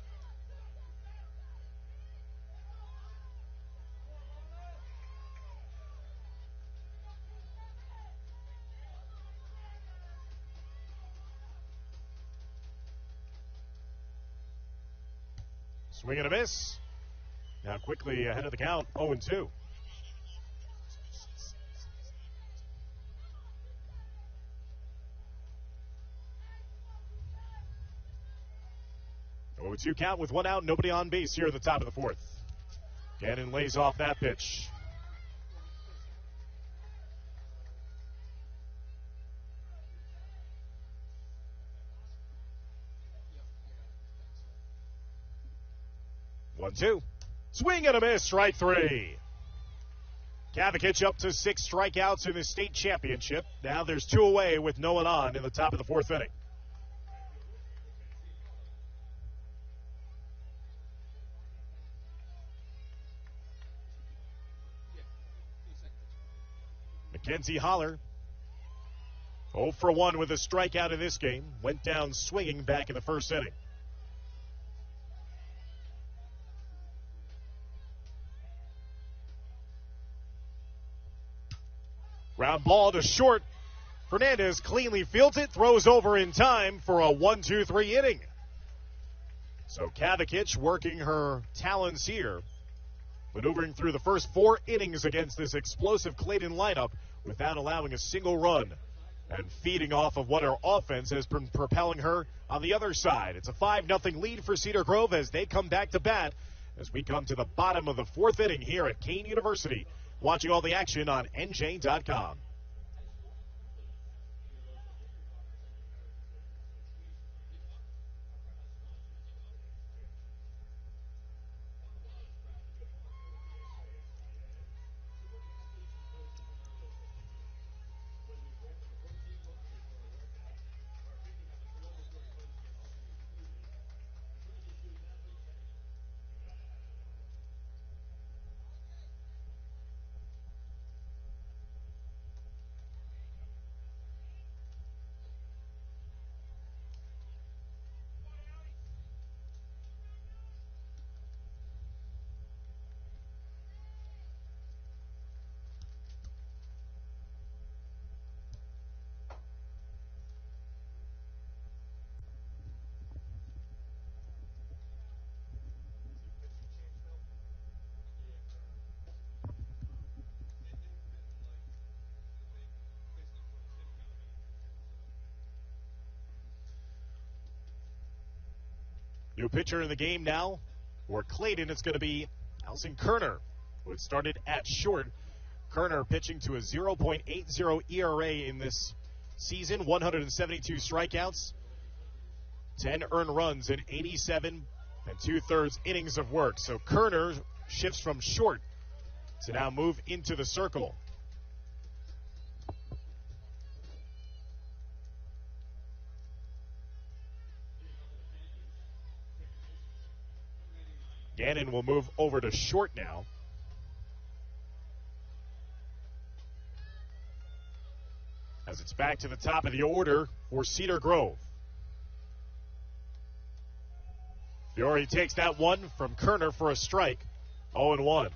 Swing and a miss. Now quickly ahead of the count, 0-2. Oh, 2 count with 1 out, nobody on base here at the top of the 4th. Gannon lays off that pitch. One, 2. Swing and a miss, strike 3. Kavicic up to 6 strikeouts in the state championship. Now there's 2 away with no one on in the top of the 4th inning. Mackenzie Holler, 0 for 1 with a strikeout in this game. Went down swinging back in the 1st inning. Ground ball to short. Fernandez cleanly fields it, throws over in time for a 1-2-3 inning. So Kavicic working her talons here, maneuvering through the first 4 innings against this explosive Clayton lineup without allowing a single run, and feeding off of what her offense has been propelling her on the other side. It's a 5-0 lead for Cedar Grove as they come back to bat as we come to the bottom of the 4th inning here at Kean University. Watching all the action on NJ.com. New pitcher in the game now for Clayton. It's going to be Allison Kerner, who had started at short. Kerner pitching to a 0.80 ERA in this season, 172 strikeouts, 10 earned runs in 87 2/3 innings of work. So Kerner shifts from short to now move into the circle. Gannon will move over to short now. As it's back to the top of the order for Cedar Grove. Fiore takes that one from Kerner for a strike. 0-1.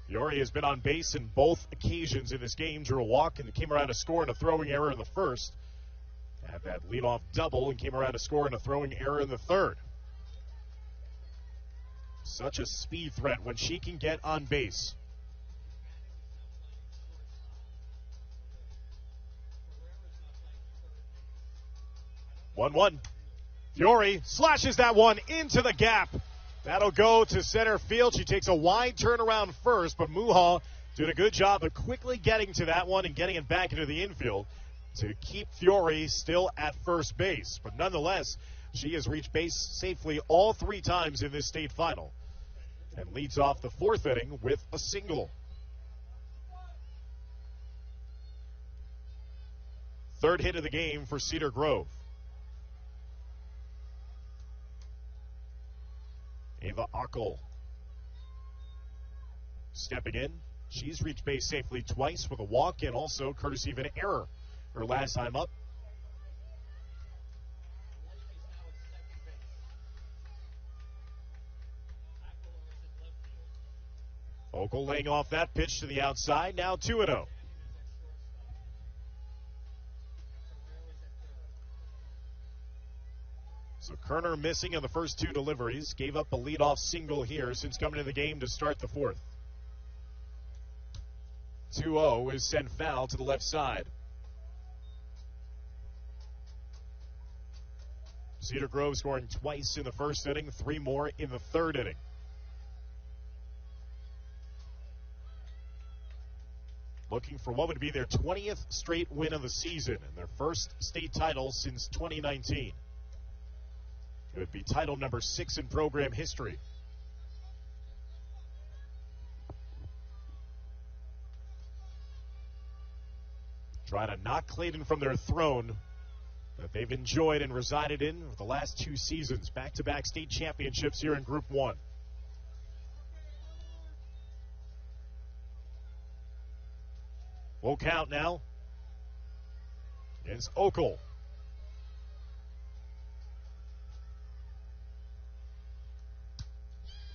Fiore has been on base in both occasions in this game. Drew a walk and came around to score in a throwing error in the first. Had that leadoff double and came around to score in a throwing error in the third. Such a speed threat when she can get on base. 1-1. Fiore slashes that one into the gap. That'll go to center field. She takes a wide turnaround first, but Muha did a good job of quickly getting to that one and getting it back into the infield to keep Fiore still at first base. But nonetheless, she has reached base safely all 3 times in this state final and leads off the 4th inning with a single. 3rd hit of the game for Cedar Grove. Ava Ockel stepping in. She's reached base safely twice with a walk and also courtesy of an error her last time up. Ockel laying off that pitch to the outside. Now 2-0. So Kerner missing on the first 2 deliveries. Gave up a leadoff single here since coming to the game to start the 4th. 2-0 is sent foul to the left side. Cedar Grove scoring twice in the 1st inning, 3 more in the 3rd inning. Looking for what would be their 20th straight win of the season and their first state title since 2019. It would be title number 6 in program history. Trying to knock Clayton from their throne that they've enjoyed and resided in for the last 2 seasons. Back-to-back state championships here in Group 1. Full count now. It's Ockel.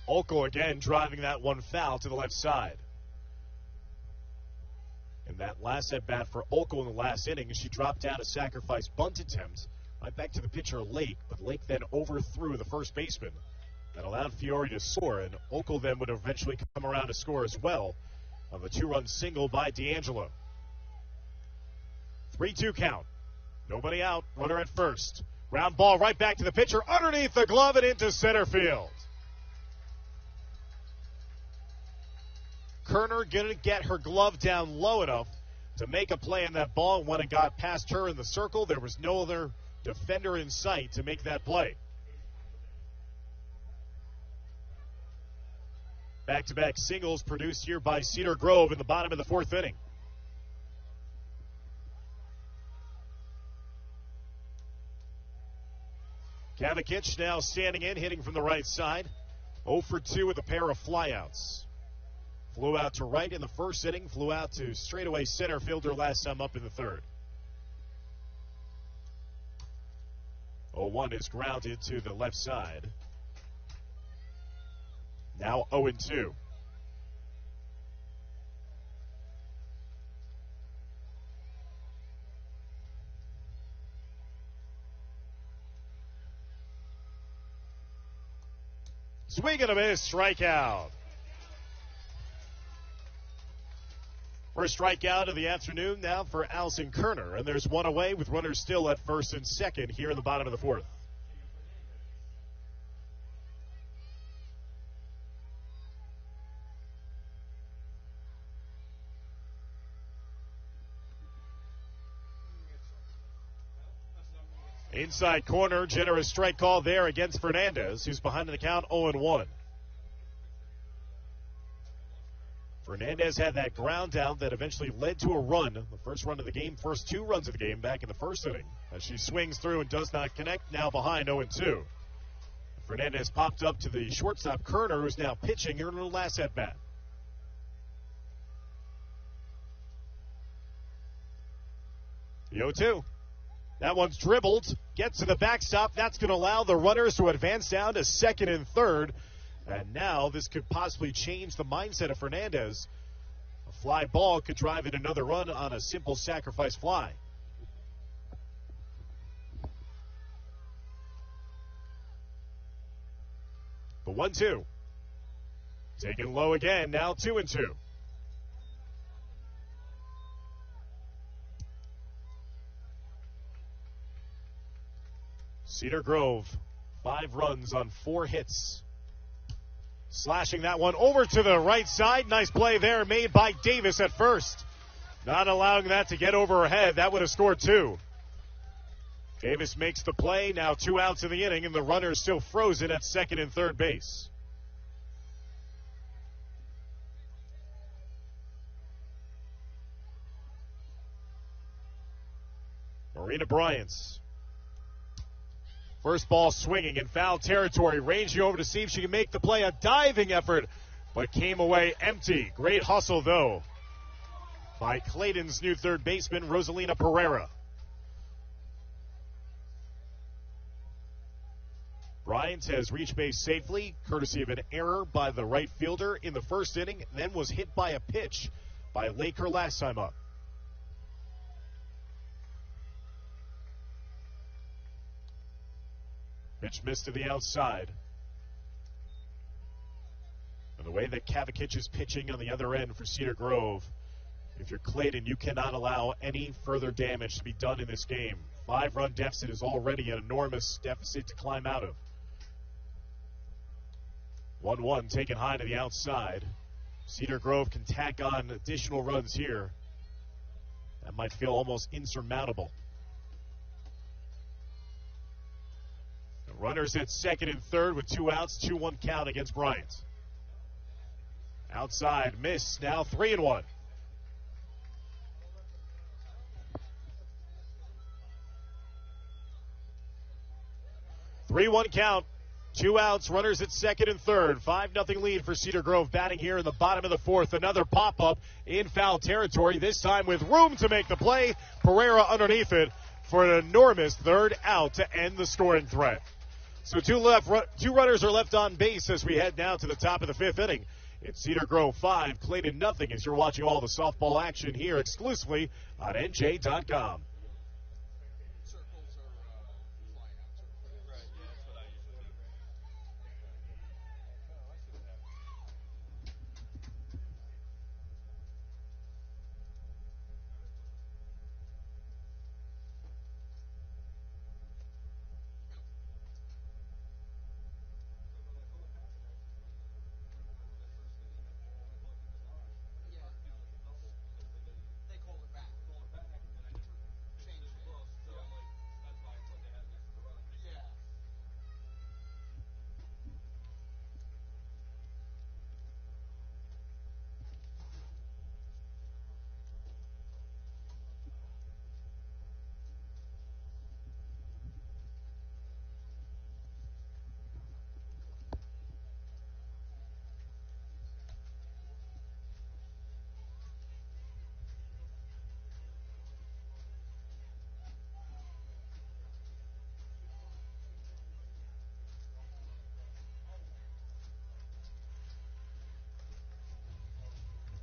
Ockel again driving that one foul to the left side. And that last at bat for Ockel in the last inning, she dropped down a sacrifice bunt attempt right back to the pitcher Lake, but Lake then overthrew the first baseman. That allowed Fiore to soar, and Ockel then would eventually come around to score as well on the 2-run single by D'Angelo. 3-2 count. Nobody out. Runner at first. Ground ball right back to the pitcher underneath the glove and into center field. Kerner going to get her glove down low enough to make a play on that ball. When it got past her in the circle, there was no other defender in sight to make that play. Back-to-back singles produced here by Cedar Grove in the bottom of the 4th inning. Kavakich now standing in, hitting from the right side. 0 for 2 with a pair of flyouts. Flew out to right in the 1st inning, flew out to straightaway center fielder last time up in the 3rd. 0-1 is grounded to the left side. Now 0-2. Swing and a miss, strikeout. First strikeout of the afternoon now for Allison Kerner, and there's one away with runners still at first and second here in the bottom of the 4th. Inside corner, generous strike call there against Fernandez, who's behind in the count 0-1. Fernandez had that ground down that eventually led to a run, the first run of the game, first 2 runs of the game back in the 1st inning. As she swings through and does not connect, now behind 0-2. Fernandez popped up to the shortstop, Kerner, who's now pitching her last at bat. The 0-2. That one's dribbled, gets to the backstop. That's going to allow the runners to advance down to second and third. And now this could possibly change the mindset of Fernandez. A fly ball could drive in another run on a simple sacrifice fly. The 1-2. Taken low again, now 2-2. Cedar Grove, 5 runs on 4 hits. Slashing that one over to the right side. Nice play there made by Davis at first. Not allowing that to get over her head. That would have scored 2. Davis makes the play. Now 2 outs in the inning, and the runner is still frozen at second and third base. Marina Bryant's first ball swinging in foul territory, ranging over to see if she can make the play. A diving effort, but came away empty. Great hustle, though, by Clayton's new third baseman, Rosalina Pereira. Bryant has reached base safely, courtesy of an error by the right fielder in the first inning, then was hit by a pitch by Laker last time up. Pitch missed to the outside. And the way that Kavakic is pitching on the other end for Cedar Grove, if you're Clayton, you cannot allow any further damage to be done in this game. 5-run deficit is already an enormous deficit to climb out of. 1-1 taken high to the outside. Cedar Grove can tack on additional runs here. That might feel almost insurmountable. Runners at second and third with 2 outs, 2-1 count against Bryant. Outside, miss, now 3-1. Three-one count, 2 outs, runners at second and third. 5-0 lead for Cedar Grove batting here in the bottom of the fourth. Another pop-up in foul territory, this time with room to make the play. Pereira underneath it for an enormous third out to end the scoring threat. So 2 runners are left on base as we head now to the top of the 5th inning. It's Cedar Grove 5, Clayton nothing, as you're watching all the softball action here exclusively on NJ.com.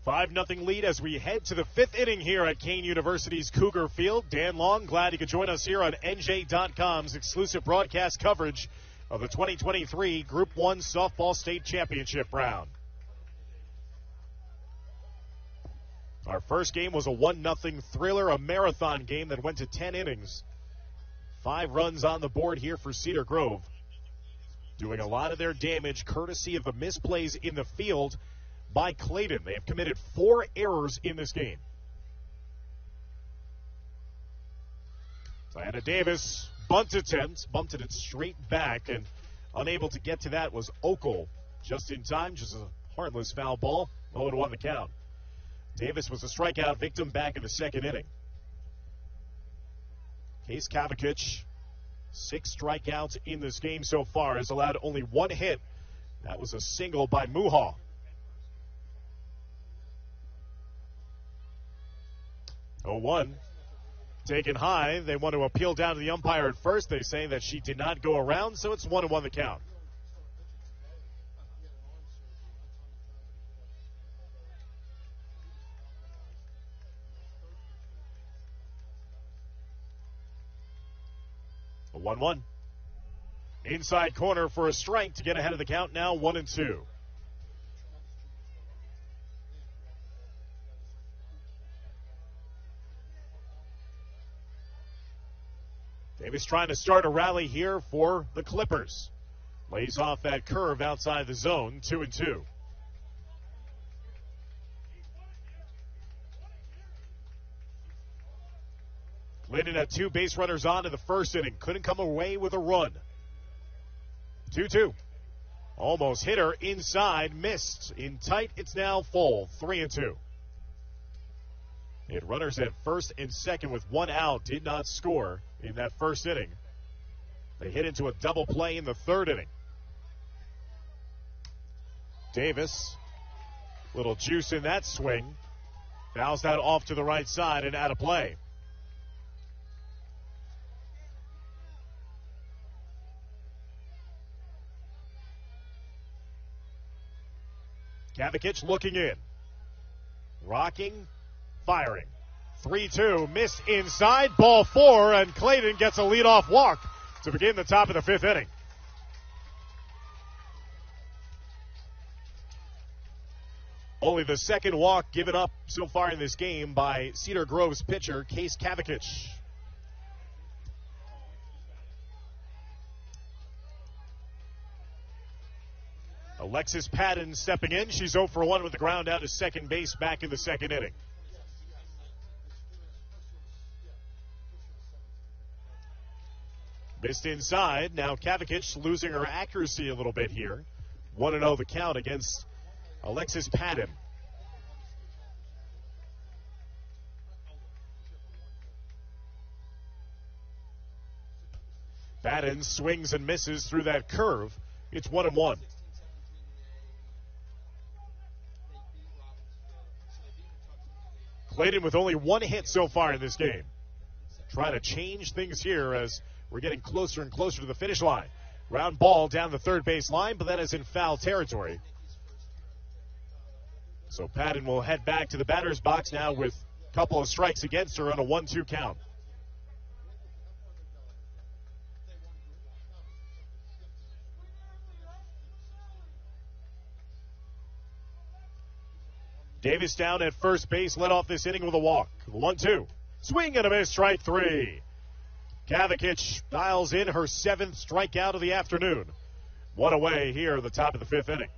Five nothing lead as we head to the 5th inning here at Kean University's Cougar Field. Dan Long, glad you could join us here on NJ.com's exclusive broadcast coverage of the 2023 Group 1 Softball State Championship round. Our first game was a 1-0 thriller, a marathon game that went to 10 innings. 5 runs on the board here for Cedar Grove. Doing a lot of their damage courtesy of the misplays in the field by Clayton. They have committed 4 errors in this game. Diana Davis, bunt attempt, bunted it straight back, and unable to get to that was Okel. Just in time, just a heartless foul ball. 0-1 the count. Davis was a strikeout victim back in the 2nd inning. Case Kavakic, 6 strikeouts in this game so far, has allowed only 1 hit. That was a single by Muha. 0-1. taken high. They want to appeal down to the umpire at first. They say that she did not go around, so it's 1-1 the count. A 1-1. Inside corner for a strike to get ahead of the count now, 1-2. Davis trying to start a rally here for the Clippers. Lays off that curve outside the zone, 2-2. Clayton had 2 base runners on in the first inning. Couldn't come away with a run. 2-2. Almost hit her inside, missed. In tight, it's now full, 3-2. They had runners at first and second with 1 out, did not score in that first inning. They hit into a double play in the third inning. Davis, little juice in that swing. Fouls that off to the right side and out of play. Kavicic looking in. Rocking, firing. 3-2, missed inside, ball 4, and Clayton gets a leadoff walk to begin the top of the 5th inning. Only the second walk given up so far in this game by Cedar Grove's pitcher, Case Kavicic. Alexis Patton stepping in. She's 0 for 1 with the ground out to second base back in the second inning. Missed inside. Now Kavicic losing her accuracy a little bit here. 1-0 the count against Alexis Patton. Patton swings and misses through that curve. It's 1-1. Clayton with only 1 hit so far in this game. Trying to change things here as we're getting closer and closer to the finish line. Ground ball down the third base line, but that is in foul territory. So Patton will head back to the batter's box now with a couple of strikes against her on a 1-2 count. Davis down at first base, led off this inning with a walk. 1-2. Swing and a miss, strike 3. Kavicic dials in her 7th strikeout of the afternoon. 1 away here at the top of the 5th inning.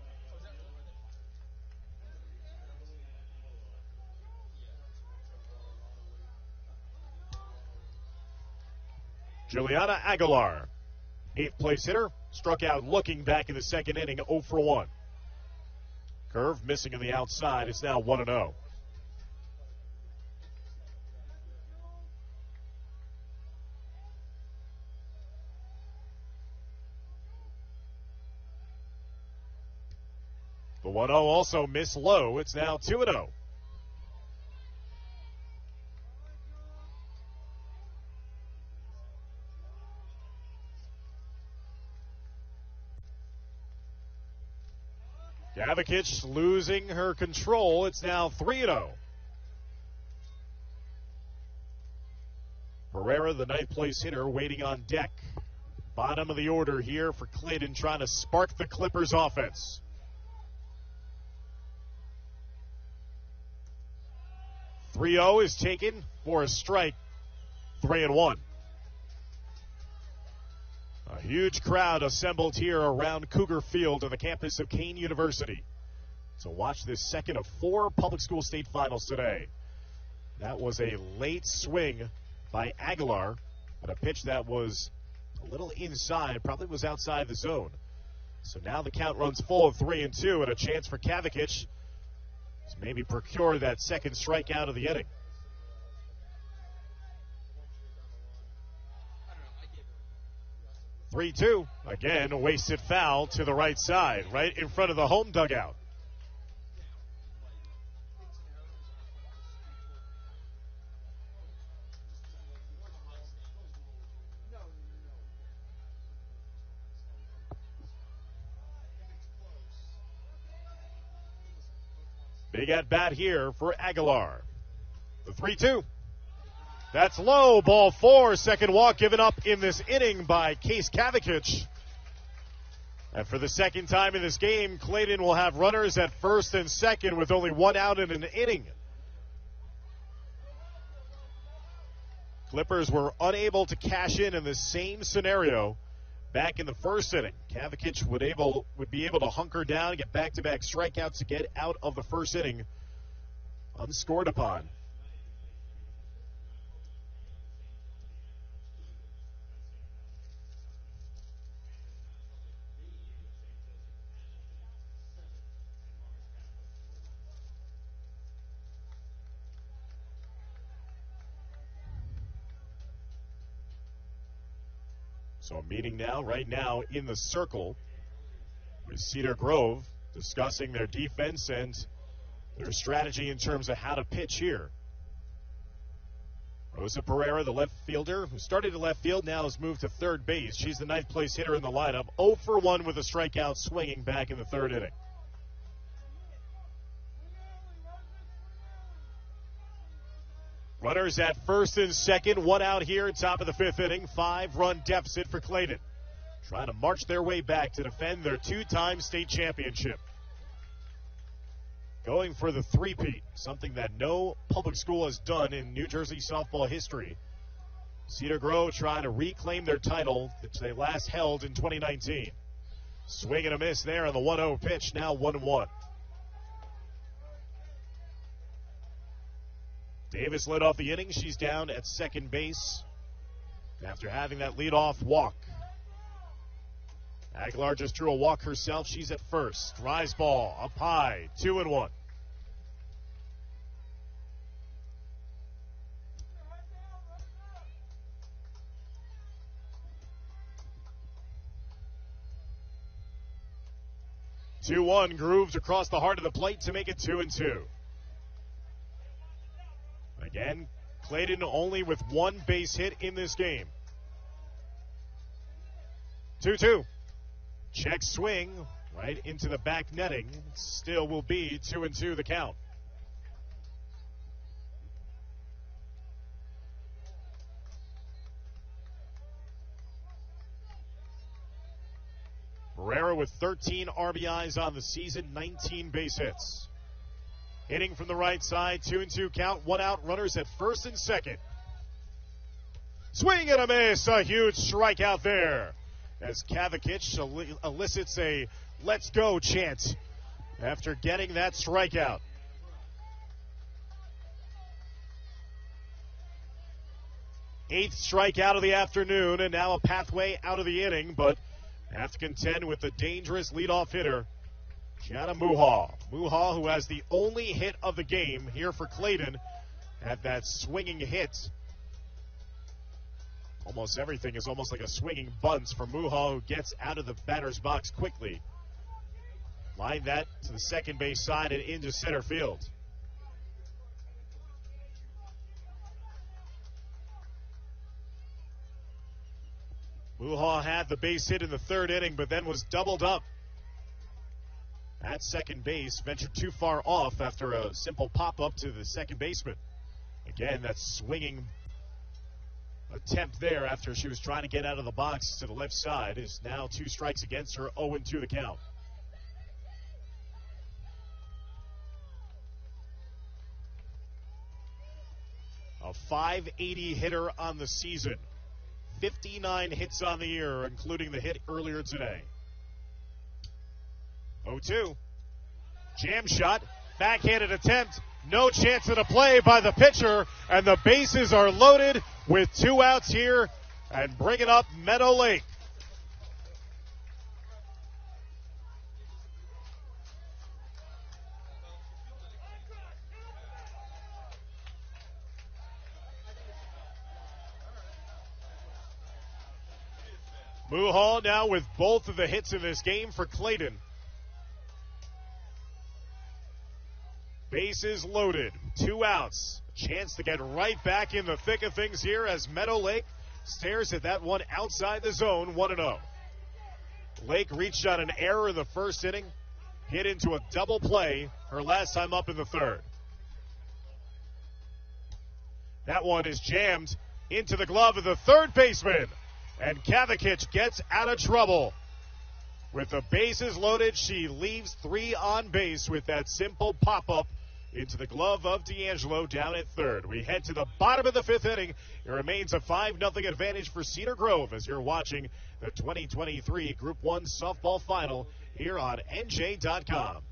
Juliana Aguilar, 8th place hitter, struck out looking back in the second inning, 0 for 1. Curve missing on the outside. It's now 1-0. The 1-0 also missed low. It's now 2-0. Kavicic losing her control. It's now 3-0. Pereira, the 9th place hitter, waiting on deck. Bottom of the order here for Clayton, trying to spark the Clippers' offense. .30 is taken for a strike. 3-1. A huge crowd assembled here around Cougar Field on the campus of Kean University. So watch this second of 4 public school state finals today. That was a late swing by Aguilar, but a pitch that was a little inside, probably was outside the zone. So now the count runs full of 3-2 and a chance for Kavicic to maybe procure that second strikeout of the inning. 3-2. Again, a wasted foul to the right side, right in front of the home dugout. Big at bat here for Aguilar. The 3-2. That's low. Ball 4. Second walk given up in this inning by Case Kavakic. And for the second time in this game, Clayton will have runners at first and second with only one out in an inning. Clippers were unable to cash in the same scenario back in the first inning. Kavakic would be able to hunker down and get back-to-back strikeouts to get out of the first inning unscored upon. So a meeting right now in the circle with Cedar Grove discussing their defense and their strategy in terms of how to pitch here. Rosa Pereira, the left fielder, who started at left field, now has moved to third base. She's the ninth place hitter in the lineup, 0 for 1 with a strikeout swinging back in the third inning. Runners at first and second, one out here, top of the fifth inning, 5-run deficit for Clayton. Trying to march their way back to defend their two-time state championship. Going for the three-peat, something that no public school has done in New Jersey softball history. Cedar Grove trying to reclaim their title that they last held in 2019. Swing and a miss there on the 1-0 pitch, now 1-1. Davis led off the inning. She's down at second base after having that leadoff walk. Aguilar just drew a walk herself. She's at first. Rise ball up high, 2-1. Two-one grooved across the heart of the plate to make it 2-2. Again, Clayton only with one base hit in this game. 2-2. Check swing right into the back netting. Still will be 2-2 the count. Pereira with 13 RBIs on the season, 19 base hits. Hitting from the right side, 2-2 count, one out, runners at first and second. Swing and a miss, a huge strikeout there as Kavakic elicits a let's go chant after getting that strikeout. Eighth strikeout of the afternoon and now a pathway out of the inning, but have to contend with the dangerous leadoff hitter, Gianna Muha. Muha, who has the only hit of the game here for Clayton, had that swinging hit. Almost everything is almost like a swinging bunt for Muha, who gets out of the batter's box quickly. Line that to the second base side and into center field. Muha had the base hit in the third inning, but then was doubled up at second base, ventured too far off after a simple pop-up to the second baseman. Again, that swinging attempt there after she was trying to get out of the box to the left side is now 2 strikes against her, 0-2 the count. A .580 hitter on the season. 59 hits on the year, including the hit earlier today. 0-2. Jam shot. Backhanded attempt. No chance of the play by the pitcher. And the bases are loaded with 2 outs here. And bringing up Meadow Lake. Muha now with both of the hits in this game for Clayton. Bases loaded, 2 outs. Chance to get right back in the thick of things here as Meadow Lake stares at that one outside the zone, 1-0. Lake reached on an error in the first inning, hit into a double play her last time up in the third. That one is jammed into the glove of the third baseman. And Kavakic gets out of trouble. With the bases loaded, she leaves 3 on base with that simple pop-up into the glove of D'Angelo down at third. We head to the bottom of the 5th inning. It remains a 5-0 advantage for Cedar Grove as you're watching the 2023 Group 1 softball final here on NJ.com.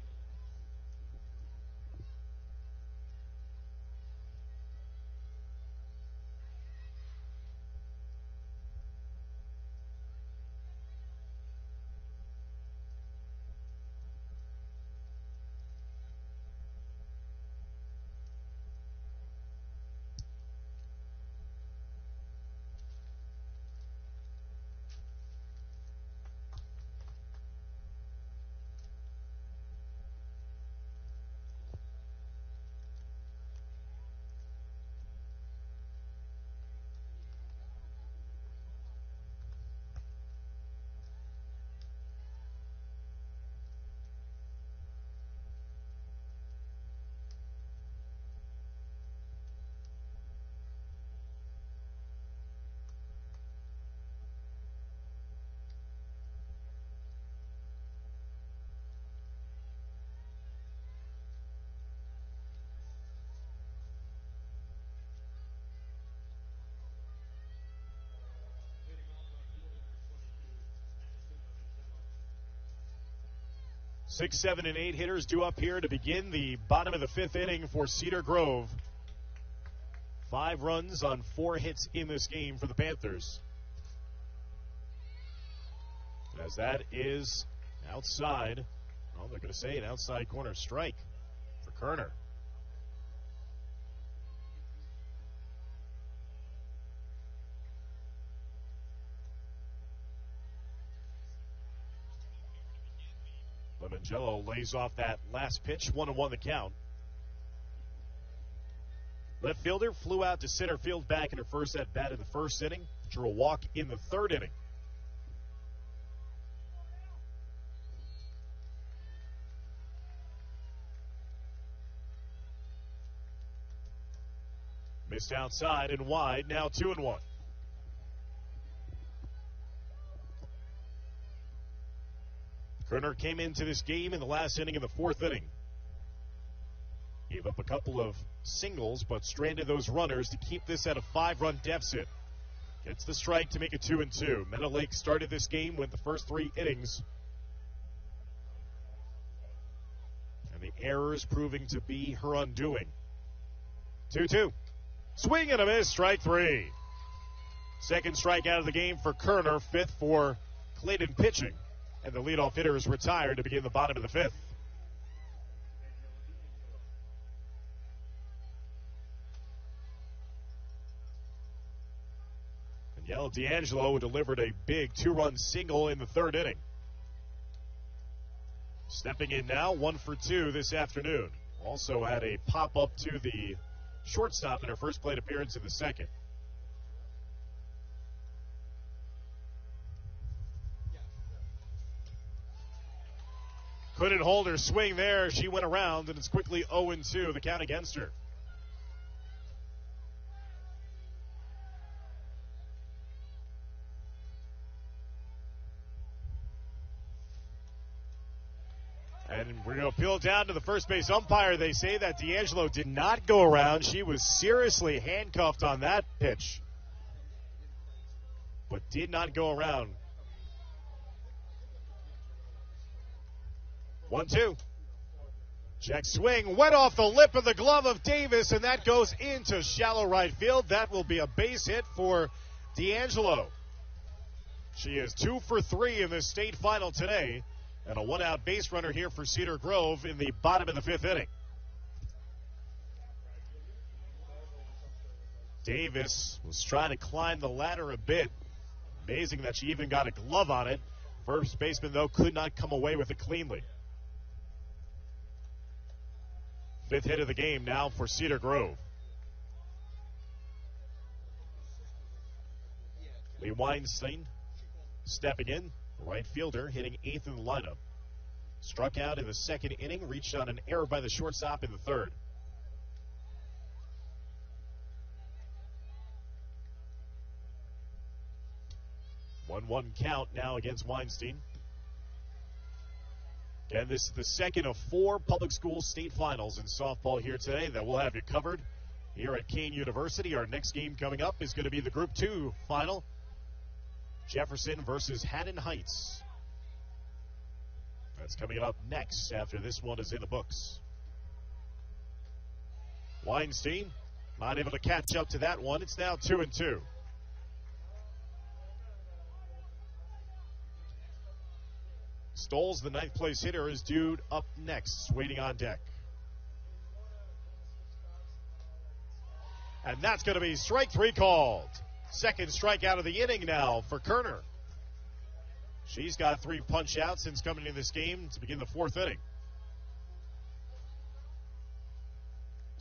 6, 7, and 8 hitters due up here to begin the bottom of the 5th inning for Cedar Grove. 5 runs on 4 hits in this game for the Panthers. As that is outside, well, they're going to say an outside corner strike for Kerner. Lemongello lays off that last pitch, 1-1 the count. Left fielder flew out to center field back in her first at bat in the 1st inning. Drew a walk in the 3rd inning. Missed outside and wide, now 2-1. Kerner came into this game in the last inning of the 4th inning. Gave up a couple of singles, but stranded those runners to keep this at a 5-run deficit. Gets the strike to make it 2-2. Meadow Lake started this game with the first 3 innings. And the errors proving to be her undoing. 2-2. Swing and a miss, strike 3. Second strikeout of the game for Kerner, 5th for Clayton pitching. And the leadoff hitter is retired to begin the bottom of the 5th. And Yellow D'Angelo delivered a big 2-run single in the 3rd inning. Stepping in now, 1 for 2 this afternoon. Also had a pop-up to the shortstop in her first plate appearance in the 2nd. Couldn't hold her swing there. She went around, and it's quickly 0-2, the count against her. And we're going to appeal down to the first base umpire. They say that D'Angelo did not go around. She was seriously handcuffed on that pitch, but did not go around. 1-2. Check swing, went off the lip of the glove of Davis, and that goes into shallow right field. That will be a base hit for D'Angelo. She is 2 for 3 in this state final today, and a 1-out base runner here for Cedar Grove in the bottom of the 5th inning. Davis was trying to climb the ladder a bit. Amazing that she even got a glove on it. First baseman, though, could not come away with it cleanly. 5th hit of the game now for Cedar Grove. Lee Weinstein stepping in, right fielder, hitting 8th in the lineup. Struck out in the second inning, reached on an error by the shortstop in the third. One count now against Weinstein. And this is the second of 4 public school state finals in softball here today that we'll have you covered here at Kean University. Our next game coming up is going to be the Group 2 final. Jefferson versus Haddon Heights. That's coming up next after this one is in the books. Weinstein not able to catch up to that one. It's now 2-2. Stoles, the 9th place hitter, is due up next, waiting on deck. And that's going to be strike 3 called. Second strikeout of the inning now for Kerner. She's got 3 punch outs since coming into this game to begin the 4th inning.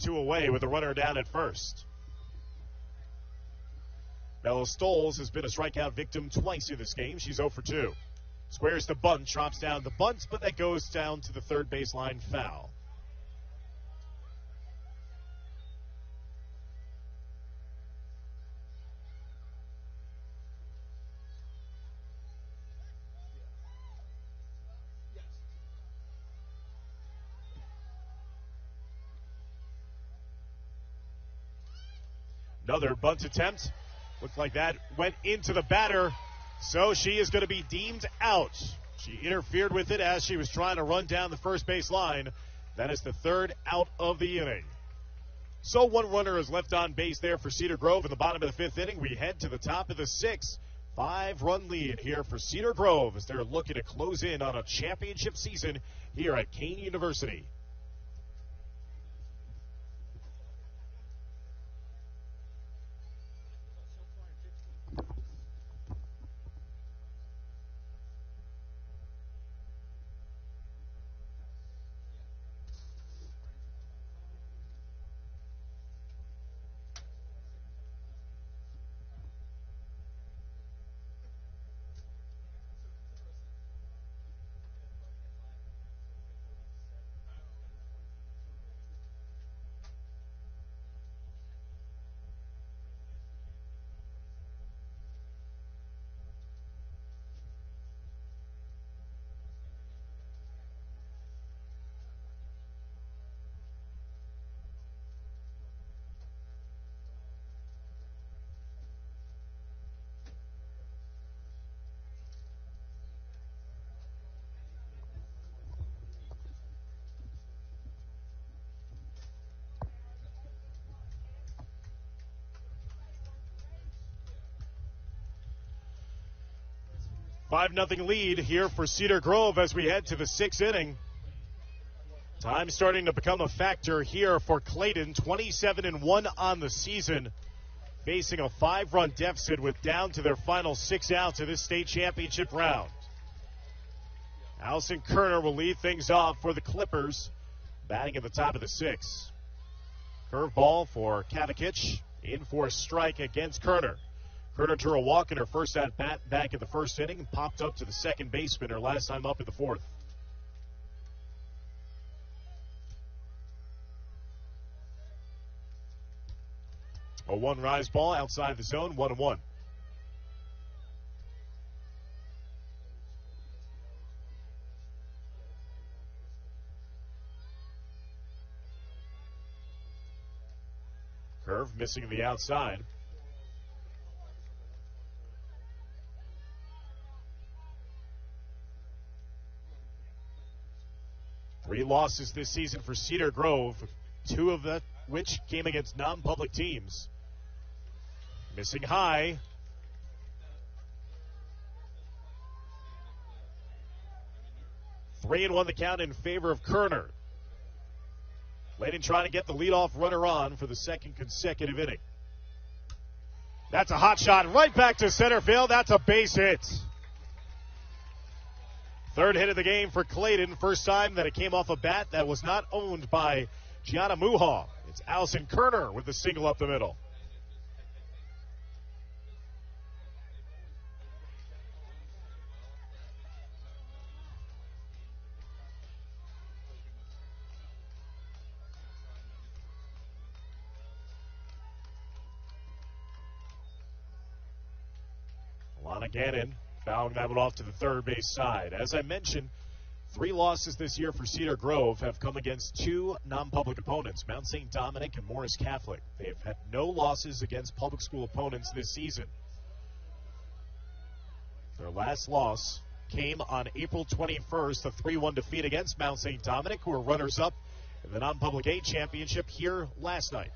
2 away with a runner down at first. Bella Stoles has been a strikeout victim twice in this game. She's 0 for 2. Squares the bunt, chops down the bunt, but that goes down to the third baseline foul. Another bunt attempt. Looked like that went into the batter. So she is going to be deemed out. She interfered with it as she was trying to run down the first base line. That is the 3rd out of the inning. So 1 runner is left on base there for Cedar Grove in the bottom of the 5th inning. We head to the top of the 6th. 5-run lead here for Cedar Grove as they're looking to close in on a championship season here at Kean University. Five-0 lead here for Cedar Grove as we head to the 6th inning. Time starting to become a factor here for Clayton. 27-1 on the season, facing a 5-run deficit with down to their final 6 outs of this state championship round. Allison Kerner will lead things off for the Clippers, batting at the top of the 6th. Curveball for Kavikich, in for a strike against Kerner. Kerner drew a walk in her first at-bat back in the 1st inning and popped up to the second baseman her last time up in the 4th. A 1 rise ball outside the zone, 1-1. Curve missing the outside. Three losses this season for Cedar Grove, 2 of which came against non-public teams. Missing high. Three and 1 the count in favor of Kerner. Clayton trying to get the leadoff runner on for the 2nd consecutive inning. That's a hot shot right back to center field. That's a base hit. 3rd hit of the game for Clayton. First time that it came off a bat that was not owned by Gianna Muha. It's Allison Kerner with the single up the middle. Gannon fouling that one off to the third base side. As I mentioned, 3 losses this year for Cedar Grove have come against 2 non-public opponents, Mount St. Dominic and Morris Catholic. They have had no losses against public school opponents this season. Their last loss came on April 21st, a 3-1 defeat against Mount St. Dominic, who were runners-up in the non-public A championship here last night.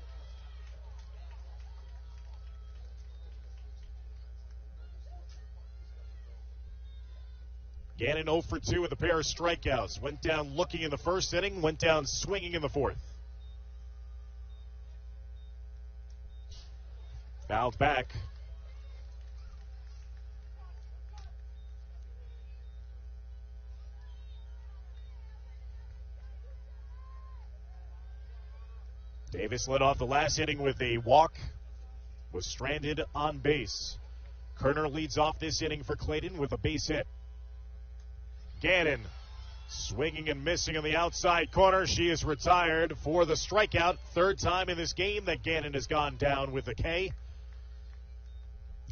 Gannon 0 for 2 with a pair of strikeouts. Went down looking in the first inning, went down swinging in the fourth. Fouled back. Davis led off the last inning with a walk, was stranded on base. Kerner leads off this inning for Clayton with a base hit. Gannon swinging and missing on the outside corner. She is retired for the strikeout. Third time in this game that Gannon has gone down with a K.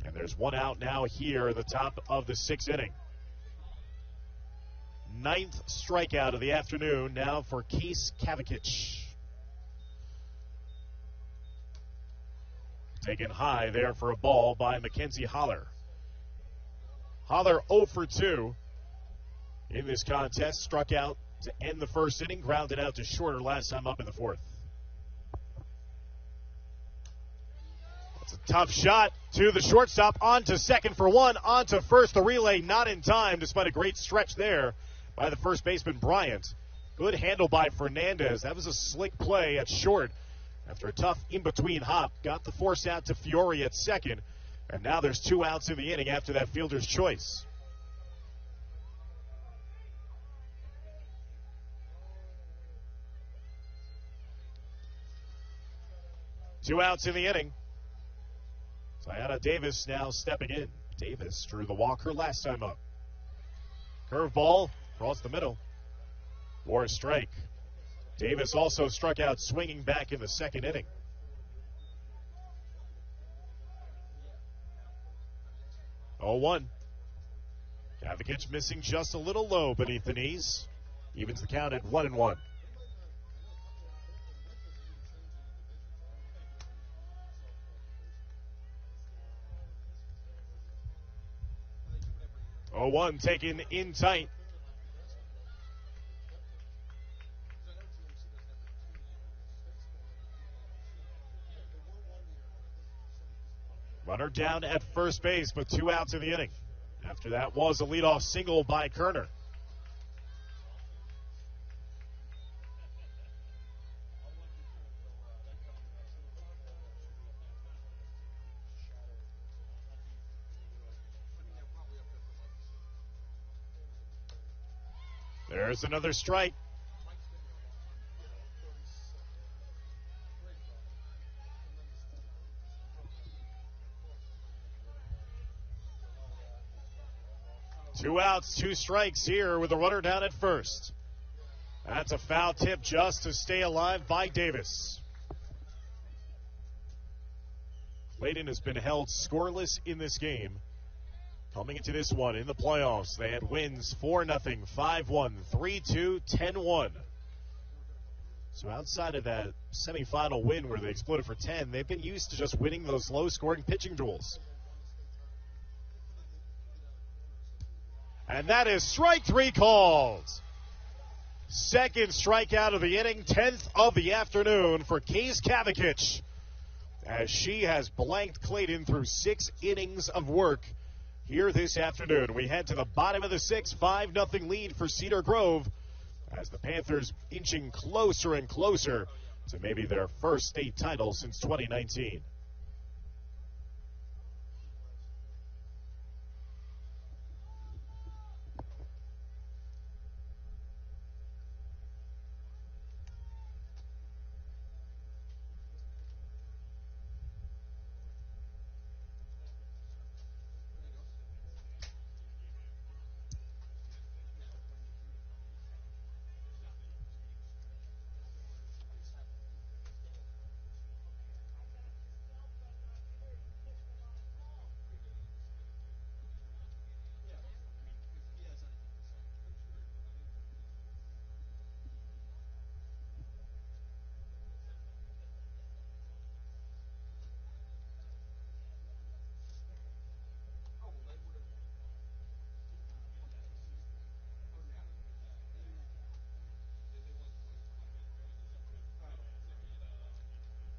And there's 1 out now here at the top of the 6th inning. 9th strikeout of the afternoon now for Kean Kavikic. Taken high there for a ball by Mackenzie Holler. Holler 0 for 2 in this contest. Struck out to end the first inning. Grounded out to shorter last time up in the fourth. That's a tough shot to the shortstop. On to second for 1. On to first. The relay not in time despite a great stretch there by the first baseman Bryant. Good handle by Fernandez. That was a slick play at short. After a tough in-between hop, got the force out to Fiore at second, and now there's 2 outs in the inning after that fielder's choice. Two outs in the inning. Tiana Davis now stepping in. Davis drew the walker last time up. Curveball across the middle for a strike. Davis also struck out swinging back in the second inning. Oh, 1. Kavikic missing just a little low beneath the knees. Evens the count at 1-1. Oh, 1 taken in tight. Runner down at first base, but 2 outs in the inning. After that was a leadoff single by Kerner. There's another strike. Two outs, 2 strikes here with a runner down at first. That's a foul tip just to stay alive by Davis. Clayton has been held scoreless in this game. Coming into this one in the playoffs, they had wins 4-0, 5-1, 3-2, 10-1. So outside of that semifinal win where they exploded for 10, they've been used to just winning those low-scoring pitching duels. And that is strike 3 called. Second strikeout of the inning, 10th of the afternoon for Kean Kavikic, as she has blanked Clayton through 6 innings of work here this afternoon. We head to the bottom of the 6th, 5-0 lead for Cedar Grove, as the Panthers inching closer and closer to maybe their first state title since 2019.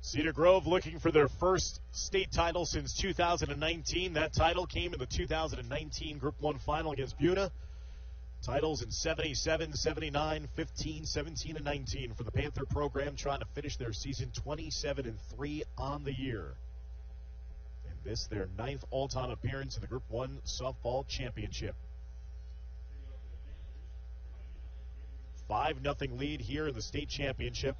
Cedar Grove looking for their first state title since 2019. That title came in the 2019 Group 1 final against Buna. Titles in 77, 79, 15, 17, and 19 for the Panther program, trying to finish their season 27-3 on the year. And this, their 9th all-time appearance in the Group 1 softball championship. 5-0 lead here in the state championship.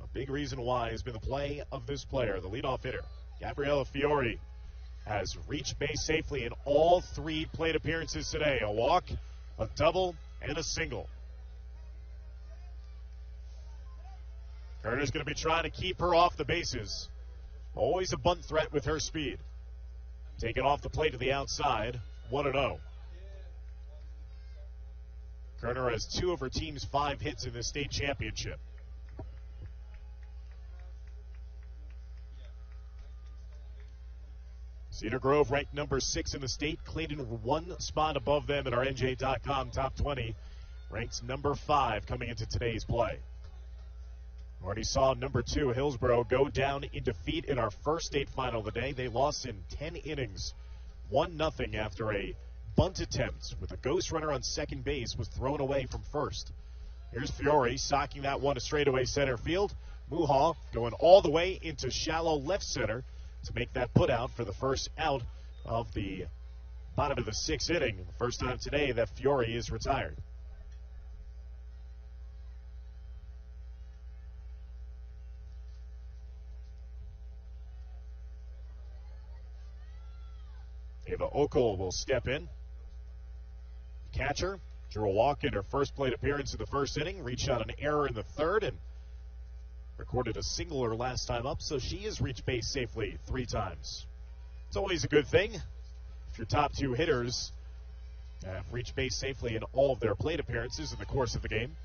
A big reason why has been the play of this player, the leadoff hitter, Gabriella Fiore, has reached base safely in all 3 plate appearances today. A walk, a double, and a single. Carter's going to be trying to keep her off the bases. Always a bunt threat with her speed. Take it off the plate to the outside, 1-0. Kerner has 2 of her team's 5 hits in this state championship. Cedar Grove ranked number 6 in the state. Clayton 1 spot above them in our NJ.com top 20. Ranks number 5 coming into today's play. Already saw number 2, Hillsborough, go down in defeat in our first state final of the day. They lost in 10 innings, 1-0 after a bunt attempt with a ghost runner on second base was thrown away from first. Here's Fiore socking that one to straightaway center field. Muha going all the way into shallow left center to make that put out for the first out of the bottom of the 6th inning. The first time today that Fiore is retired. Ava Okol will step in. Catcher drew a walk in her first plate appearance in the first inning, reached out an error in the 3rd, and recorded a single her last time up, so she has reached base safely 3 times. It's always a good thing if your top 2 hitters have reached base safely in all of their plate appearances in the course of the game.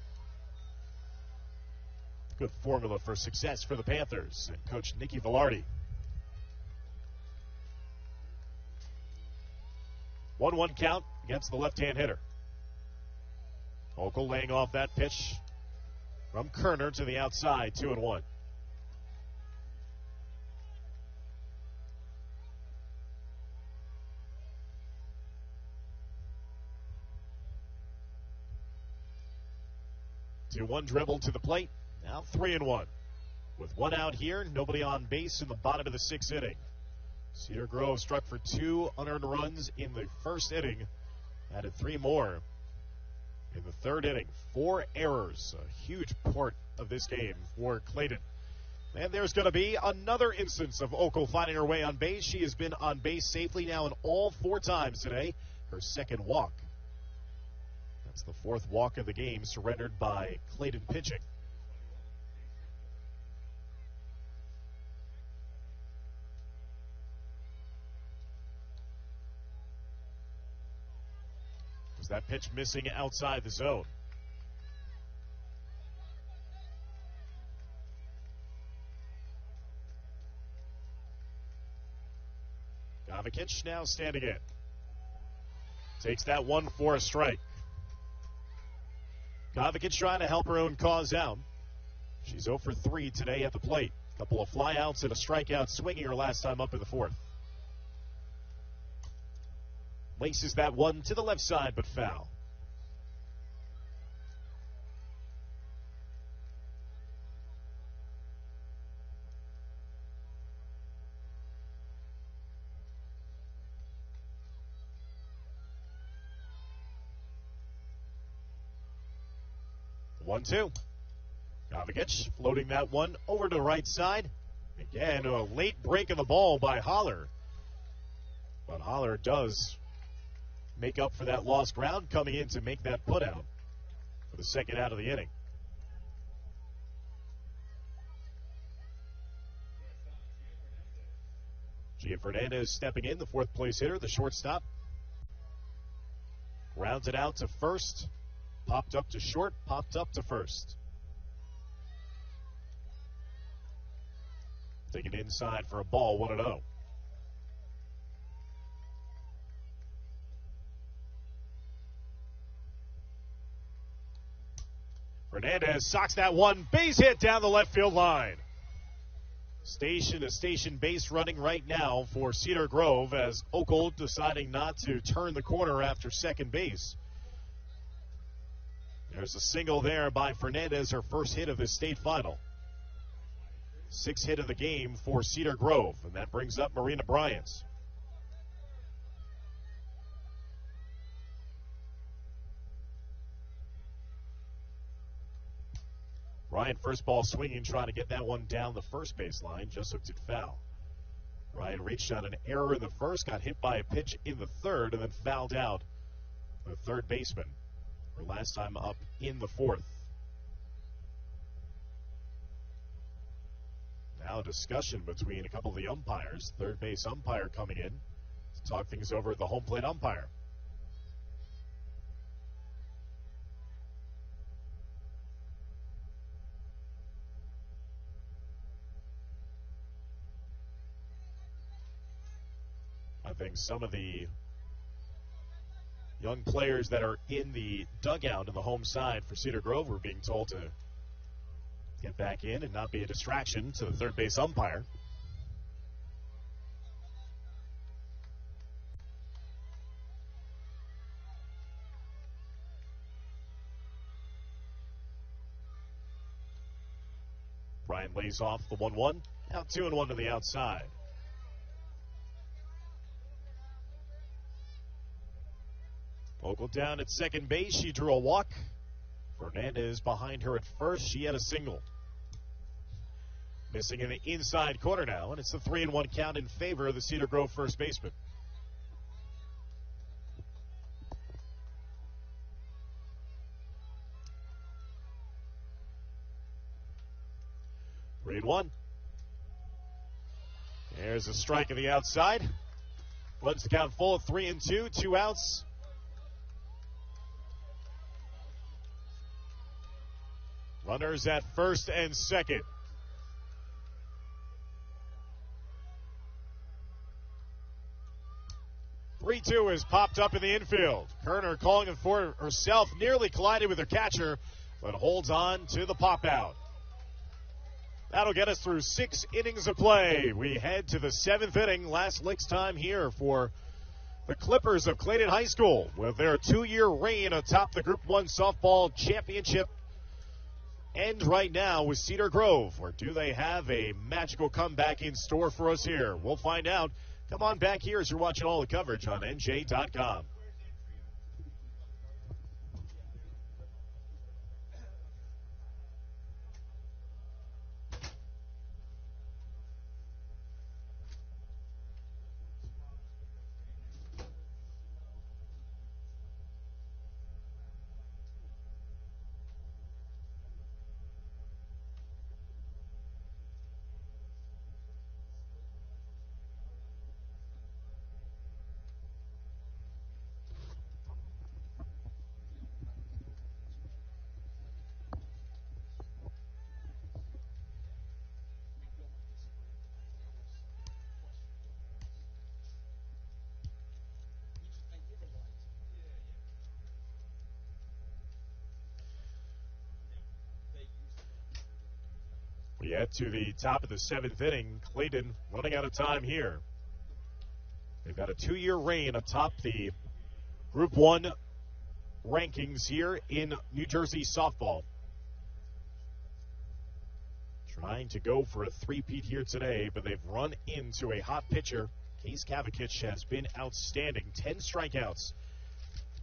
Good formula for success for the Panthers and Coach Nikki Velarde. 1-1 count against the left-hand hitter. Okol laying off that pitch from Kerner to the outside, 2-1. One dribble to the plate. Now 3-1. With 1 out here, nobody on base in the bottom of the 6th inning. Cedar Grove struck for 2 unearned runs in the first inning. Added 3 more in the 3rd inning. 4 errors, a huge part of this game for Clayton. And there's going to be another instance of Okol finding her way on base. She has been on base safely now in all 4 times today. Her 2nd walk. That's the 4th walk of the game surrendered by Clayton pitching. Was that pitch missing outside the zone? Gavikic now standing in. Takes that one for a strike. Gavikic trying to help her own cause out. She's 0 for 3 today at the plate. A couple of flyouts and a strikeout, swinging her last time up in the 4th. Laces that one to the left side, but foul. One, 2. Gavikic floating that one over to the right side. Again, a late break of the ball by Holler. But Holler does make up for that lost ground, coming in to make that put out for the 2nd out of the inning. Gia Fernandez stepping in, the 4th place hitter, the shortstop. Grounds it out to first. Popped up to short, popped up to first. Taking inside for a ball, 1-0. Fernandez socks that one, base hit down the left field line. Station-to-station base running right now for Cedar Grove as Oakle deciding not to turn the corner after second base. There's a single there by Fernandez, her first hit of the state final. Sixth hit of the game for Cedar Grove, and that brings up Marina Bryant. Bryant, first ball swinging, trying to get that one down the first baseline, just hooked it foul. Bryant reached on an error in the first, got hit by a pitch in the third, and then fouled out the third baseman. Her last time up in the fourth. Now discussion between a couple of the umpires. Third base umpire coming in to talk things over at the home plate umpire. I think some of the young players that are in the dugout on the home side for Cedar Grove were being told to get back in and not be a distraction to the third base umpire. Bryant lays off the 1-1. Now 2-1 to the outside. Oakle down at second base. She drew a walk. Fernandez behind her at first. She had a single. Missing in the inside corner now, and it's the 3-1 count in favor of the Cedar Grove first baseman. Three and one. There's a strike on the outside. Runs the count full at 3-2, 2 outs. Runners at first and second. "3-2" is popped up in the infield. Kerner calling it for herself, nearly collided with her catcher, but holds on to the pop out. That'll get us through 6 innings of play. We head to the 7th inning. Last licks time here for the Clippers of Clayton High School with their 2-year reign atop the Group 1 softball championship. End right now with Cedar Grove, or do they have a magical comeback in store for us here? We'll find out. Come on back here as you're watching all the coverage on NJ.com. We head to the top of the 7th inning. Clayton running out of time here. They've got a 2-year reign atop the Group 1 rankings here in New Jersey softball. Trying to go for a three-peat here today, but they've run into a hot pitcher. Case Kavakich has been outstanding. 10 strikeouts.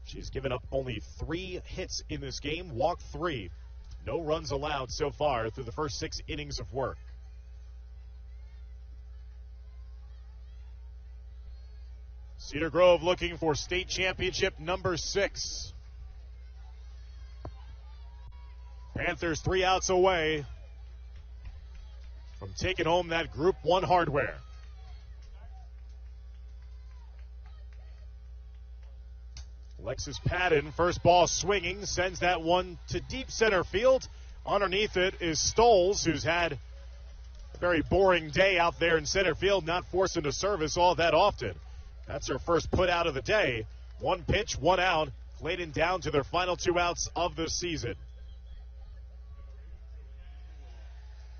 She's given up only 3 hits in this game, walked 3. No runs allowed so far through the first 6 innings of work. Cedar Grove looking for state championship number 6. Panthers 3 outs away from taking home that Group 1 hardware. Alexis Patton, first ball swinging, sends that one to deep center field. Underneath it is Stoles, who's had a very boring day out there in center field, not forced into service all that often. That's her first put out of the day. 1 pitch, 1 out. Clayton down to their final 2 outs of the season.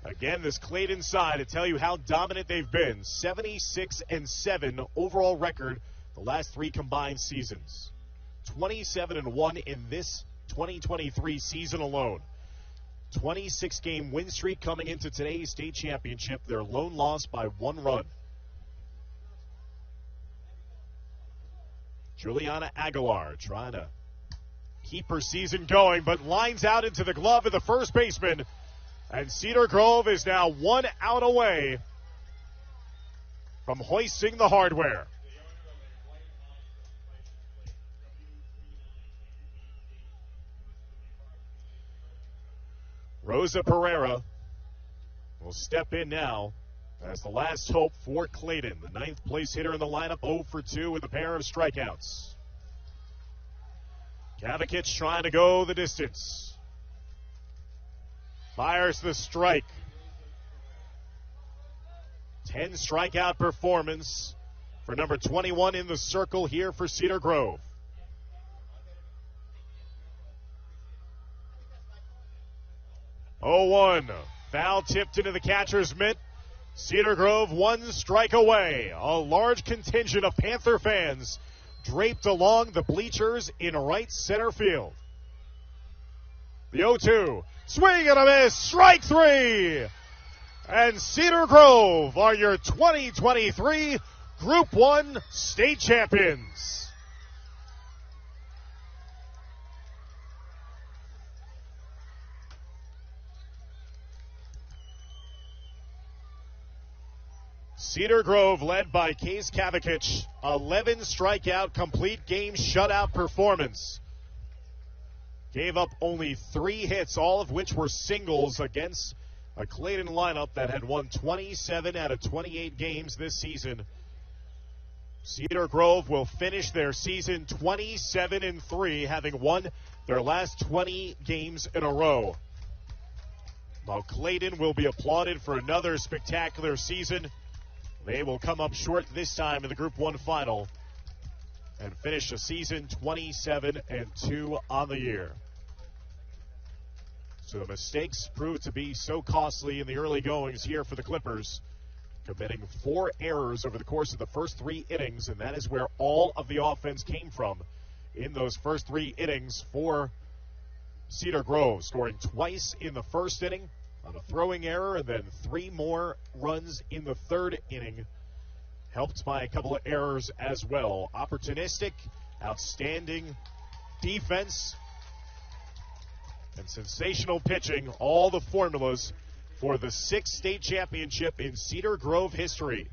Again, this Clayton side to tell you how dominant they've been. 76-7 overall record the last 3 combined seasons. 27-1 in this 2023 season alone. 26-game win streak coming into today's state championship. Their lone loss by 1 run. Juliana Aguilar trying to keep her season going, but lines out into the glove of the first baseman. And Cedar Grove is now 1 out away from hoisting the hardware. Rosa Pereira will step in now as the last hope for Clayton. The 9th place hitter in the lineup, 0 for 2 with a pair of strikeouts. Kavakic trying to go the distance. Fires the strike. 10 strikeout performance for number 21 in the circle here for Cedar Grove. Oh, 1. Foul tipped into the catcher's mitt. Cedar Grove 1 strike away. A large contingent of Panther fans draped along the bleachers in right center field. The 0-2. Swing and a miss. Strike 3. And Cedar Grove are your 2023 Group 1 state champions. Cedar Grove led by Case Kavakic. 11 strikeout, complete game shutout performance. Gave up only 3 hits, all of which were singles against a Clayton lineup that had won 27 out of 28 games this season. Cedar Grove will finish their season 27-3, having won their last 20 games in a row. While Clayton will be applauded for another spectacular season, they will come up short this time in the Group 1 final and finish the season 27-2 on the year. So the mistakes proved to be so costly in the early goings here for the Clippers, committing 4 errors over the course of the first 3 innings, and that is where all of the offense came from in those first 3 innings for Cedar Grove, scoring twice in the first inning on a throwing error, and then 3 more runs in the 3rd inning, helped by a couple of errors as well. Opportunistic, outstanding defense, and sensational pitching, all the formulas for the 6th state championship in Cedar Grove history,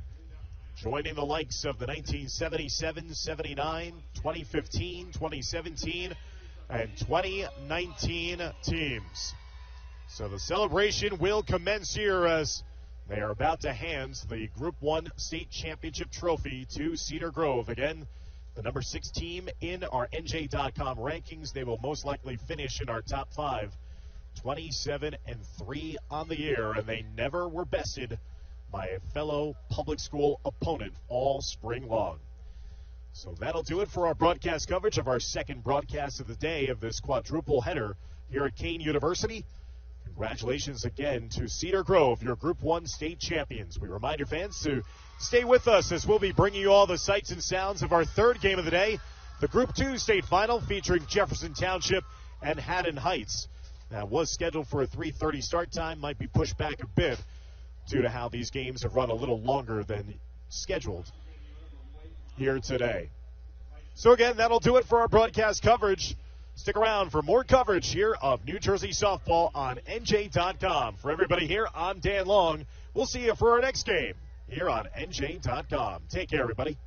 joining the likes of the 1977, 79, 2015, 2017, and 2019 teams. So the celebration will commence here as they are about to hand the Group 1 state championship trophy to Cedar Grove. Again, the number 6 team in our NJ.com rankings. They will most likely finish in our top 5, 27-3 on the year, and they never were bested by a fellow public school opponent all spring long. So that'll do it for our broadcast coverage of our second broadcast of the day of this quadruple header here at Kean University. Congratulations again to Cedar Grove, your Group 1 state champions. We remind your fans to stay with us as we'll be bringing you all the sights and sounds of our 3rd game of the day, the Group 2 state final featuring Jefferson Township and Haddon Heights. That was scheduled for a 3:30 start time, might be pushed back a bit due to how these games have run a little longer than scheduled here today. So again, that'll do it for our broadcast coverage. Stick around for more coverage here of New Jersey softball on NJ.com. For everybody here, I'm Dan Long. We'll see you for our next game here on NJ.com. Take care, everybody.